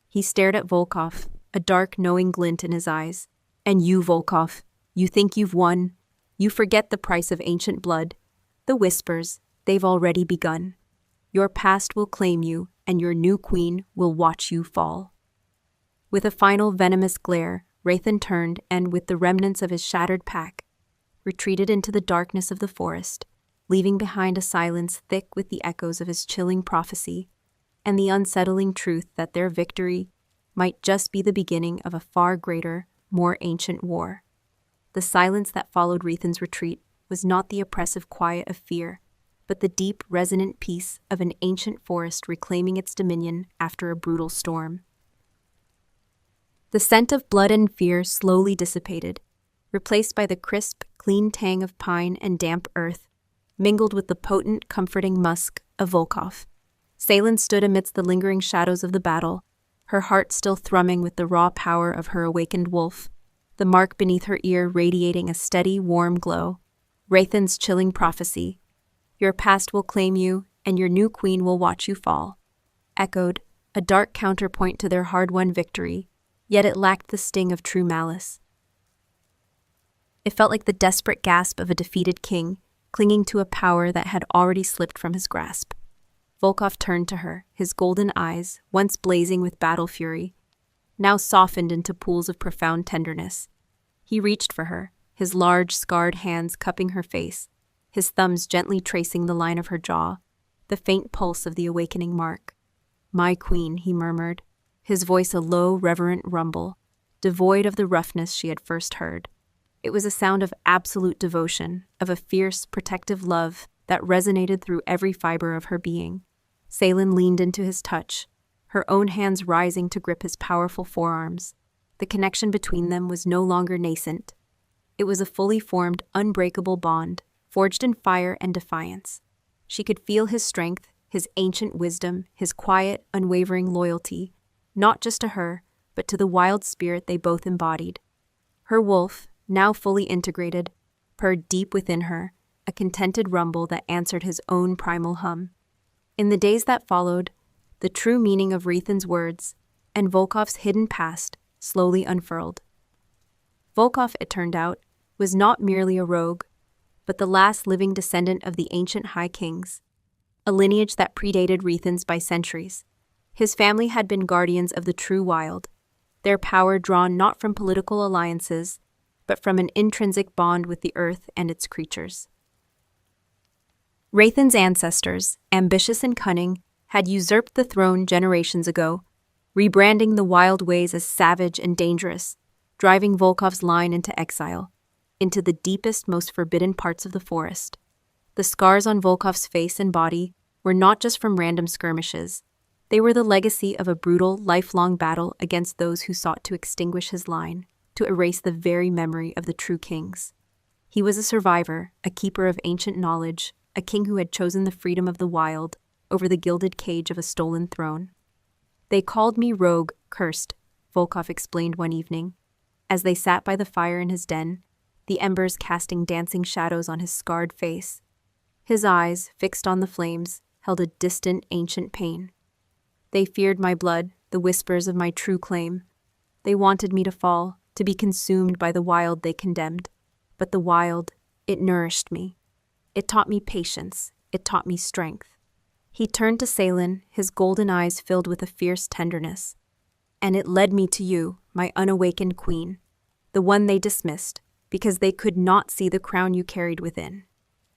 He stared at Volkov, a dark, knowing glint in his eyes. "And you, Volkov, you think you've won? You forget the price of ancient blood. The whispers, they've already begun. Your past will claim you, and your new queen will watch you fall." With a final venomous glare, Rathan turned and, with the remnants of his shattered pack, retreated into the darkness of the forest, leaving behind a silence thick with the echoes of his chilling prophecy and the unsettling truth that their victory might just be the beginning of a far greater, more ancient war. The silence that followed Rathan's retreat was not the oppressive quiet of fear, but the deep, resonant peace of an ancient forest reclaiming its dominion after a brutal storm. The scent of blood and fear slowly dissipated, replaced by the crisp, clean tang of pine and damp earth, mingled with the potent, comforting musk of Volkov. Salen stood amidst the lingering shadows of the battle, her heart still thrumming with the raw power of her awakened wolf, the mark beneath her ear radiating a steady, warm glow. Rathan's chilling prophecy, "Your past will claim you, and your new queen will watch you fall," echoed, a dark counterpoint to their hard-won victory, yet it lacked the sting of true malice. It felt like the desperate gasp of a defeated king, clinging to a power that had already slipped from his grasp. Volkov turned to her, his golden eyes, once blazing with battle fury, now softened into pools of profound tenderness. He reached for her, his large, scarred hands cupping her face, his thumbs gently tracing the line of her jaw, the faint pulse of the awakening mark. "My queen," he murmured, his voice a low, reverent rumble, devoid of the roughness she had first heard. It was a sound of absolute devotion, of a fierce, protective love that resonated through every fiber of her being. Salen leaned into his touch, her own hands rising to grip his powerful forearms. The connection between them was no longer nascent. It was a fully formed, unbreakable bond, forged in fire and defiance. She could feel his strength, his ancient wisdom, his quiet, unwavering loyalty, not just to her, but to the wild spirit they both embodied. Her wolf, now fully integrated, purred deep within her, a contented rumble that answered his own primal hum. In the days that followed, the true meaning of Rathan's words and Volkov's hidden past slowly unfurled. Volkov, it turned out, was not merely a rogue, but the last living descendant of the ancient High Kings, a lineage that predated Rathan's by centuries. His family had been guardians of the true wild, their power drawn not from political alliances, but from an intrinsic bond with the earth and its creatures. Rathan's ancestors, ambitious and cunning, had usurped the throne generations ago, rebranding the wild ways as savage and dangerous, driving Volkov's line into exile, into the deepest, most forbidden parts of the forest. The scars on Volkov's face and body were not just from random skirmishes. They were the legacy of a brutal, lifelong battle against those who sought to extinguish his line, to erase the very memory of the true kings. He was a survivor, a keeper of ancient knowledge, a king who had chosen the freedom of the wild over the gilded cage of a stolen throne. "They called me rogue, cursed," Volkov explained one evening, as they sat by the fire in his den, the embers casting dancing shadows on his scarred face. His eyes, fixed on the flames, held a distant, ancient pain. "They feared my blood, the whispers of my true claim. They wanted me to fall, to be consumed by the wild they condemned. But the wild, it nourished me. It taught me patience. It taught me strength." He turned to Salen, his golden eyes filled with a fierce tenderness. "And it led me to you, my unawakened queen, the one they dismissed, because they could not see the crown you carried within."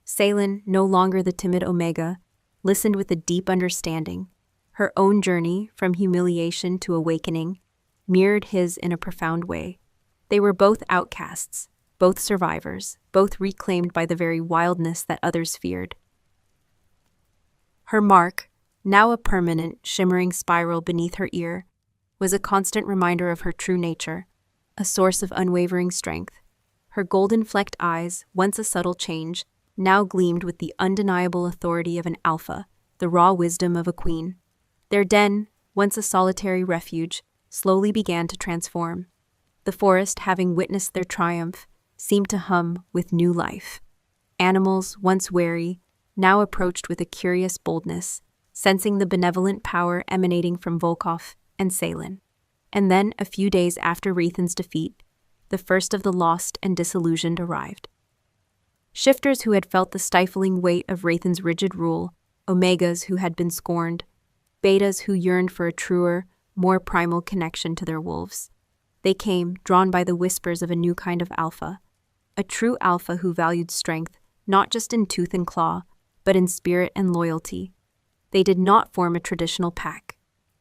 Salen, no longer the timid Omega, listened with a deep understanding. Her own journey, from humiliation to awakening, mirrored his in a profound way. They were both outcasts, both survivors, both reclaimed by the very wildness that others feared. Her mark, now a permanent, shimmering spiral beneath her ear, was a constant reminder of her true nature, a source of unwavering strength. Her golden-flecked eyes, once a subtle change, now gleamed with the undeniable authority of an alpha, the raw wisdom of a queen. Their den, once a solitary refuge, slowly began to transform. The forest, having witnessed their triumph, seemed to hum with new life. Animals, once wary, now approached with a curious boldness, sensing the benevolent power emanating from Volkov and Salen. And then, a few days after Rethan's defeat, the first of the lost and disillusioned arrived. Shifters who had felt the stifling weight of Rathan's rigid rule, Omegas who had been scorned, Betas who yearned for a truer, more primal connection to their wolves. They came, drawn by the whispers of a new kind of alpha, a true alpha who valued strength, not just in tooth and claw, but in spirit and loyalty. They did not form a traditional pack,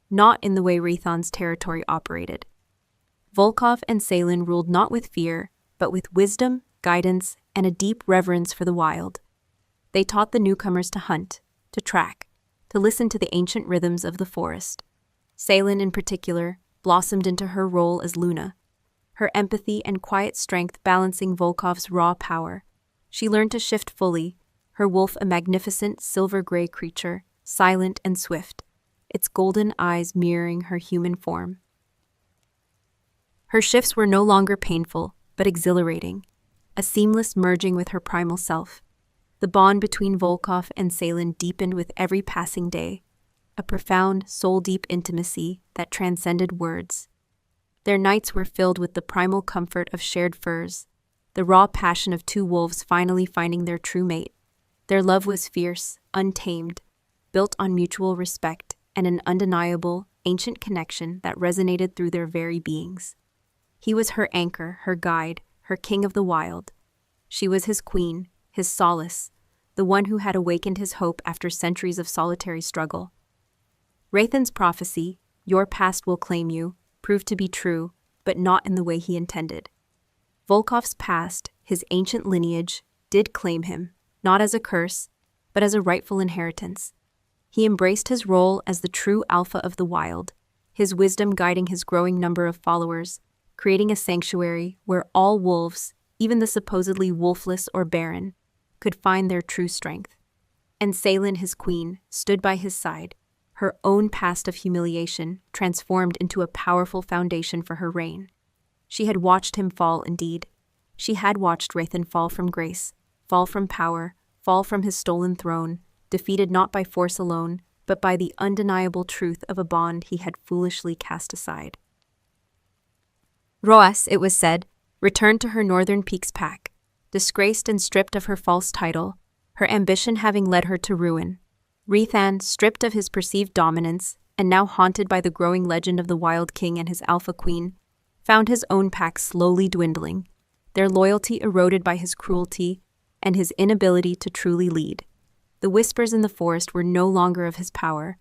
not in the way Rathan's territory operated. Volkov and Salen ruled not with fear, but with wisdom, guidance, and a deep reverence for the wild. They taught the newcomers to hunt, to track, to listen to the ancient rhythms of the forest. Salen, in particular, blossomed into her role as Luna, her empathy and quiet strength balancing Volkov's raw power. She learned to shift fully, her wolf a magnificent silver-gray creature, silent and swift, its golden eyes mirroring her human form. Her shifts were no longer painful, but exhilarating, a seamless merging with her primal self. The bond between Volkov and Salen deepened with every passing day, a profound, soul-deep intimacy that transcended words. Their nights were filled with the primal comfort of shared furs, the raw passion of two wolves finally finding their true mate. Their love was fierce, untamed, built on mutual respect and an undeniable, ancient connection that resonated through their very beings. He was her anchor, her guide, her king of the wild. She was his queen, his solace, the one who had awakened his hope after centuries of solitary struggle. Rathan's prophecy, "Your past will claim you," proved to be true, but not in the way he intended. Volkov's past, his ancient lineage, did claim him, not as a curse, but as a rightful inheritance. He embraced his role as the true alpha of the wild, his wisdom guiding his growing number of followers, creating a sanctuary where all wolves, even the supposedly wolfless or barren, could find their true strength. And Salen, his queen, stood by his side, her own past of humiliation transformed into a powerful foundation for her reign. She had watched him fall indeed. She had watched Rathan fall from grace, fall from power, fall from his stolen throne, defeated not by force alone, but by the undeniable truth of a bond he had foolishly cast aside. Roas, it was said, returned to her Northern Peaks pack, disgraced and stripped of her false title, her ambition having led her to ruin. Rathan, stripped of his perceived dominance, and now haunted by the growing legend of the Wild King and his Alpha Queen, found his own pack slowly dwindling, their loyalty eroded by his cruelty and his inability to truly lead. The whispers in the forest were no longer of his power,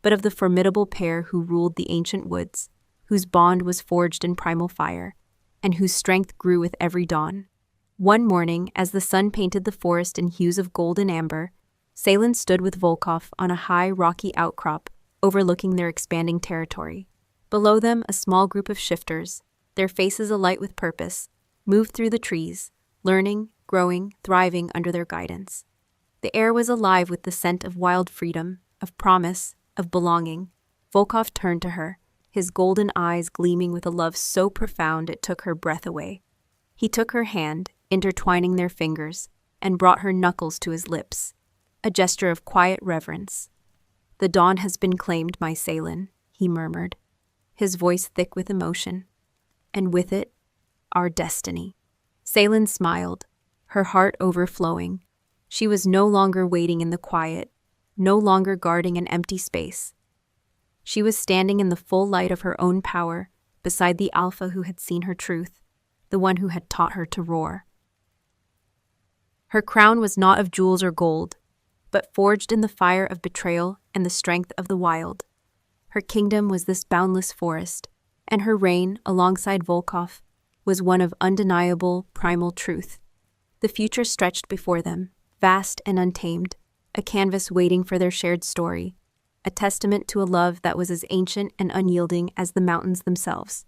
but of the formidable pair who ruled the ancient woods, whose bond was forged in primal fire, and whose strength grew with every dawn. One morning, as the sun painted the forest in hues of gold and amber, Salen stood with Volkov on a high, rocky outcrop overlooking their expanding territory. Below them, a small group of shifters, their faces alight with purpose, moved through the trees, learning, growing, thriving under their guidance. The air was alive with the scent of wild freedom, of promise, of belonging. Volkov turned to her, his golden eyes gleaming with a love so profound it took her breath away. He took her hand, intertwining their fingers, and brought her knuckles to his lips, a gesture of quiet reverence. "The dawn has been claimed, my Salen," he murmured, his voice thick with emotion. "And with it, our destiny." Salen smiled, her heart overflowing. She was no longer waiting in the quiet, no longer guarding an empty space. She was standing in the full light of her own power, beside the alpha who had seen her truth, the one who had taught her to roar. Her crown was not of jewels or gold, but forged in the fire of betrayal and the strength of the wild. Her kingdom was this boundless forest, and her reign, alongside Volkov, was one of undeniable, primal truth. The future stretched before them, vast and untamed, a canvas waiting for their shared story, a testament to a love that was as ancient and unyielding as the mountains themselves.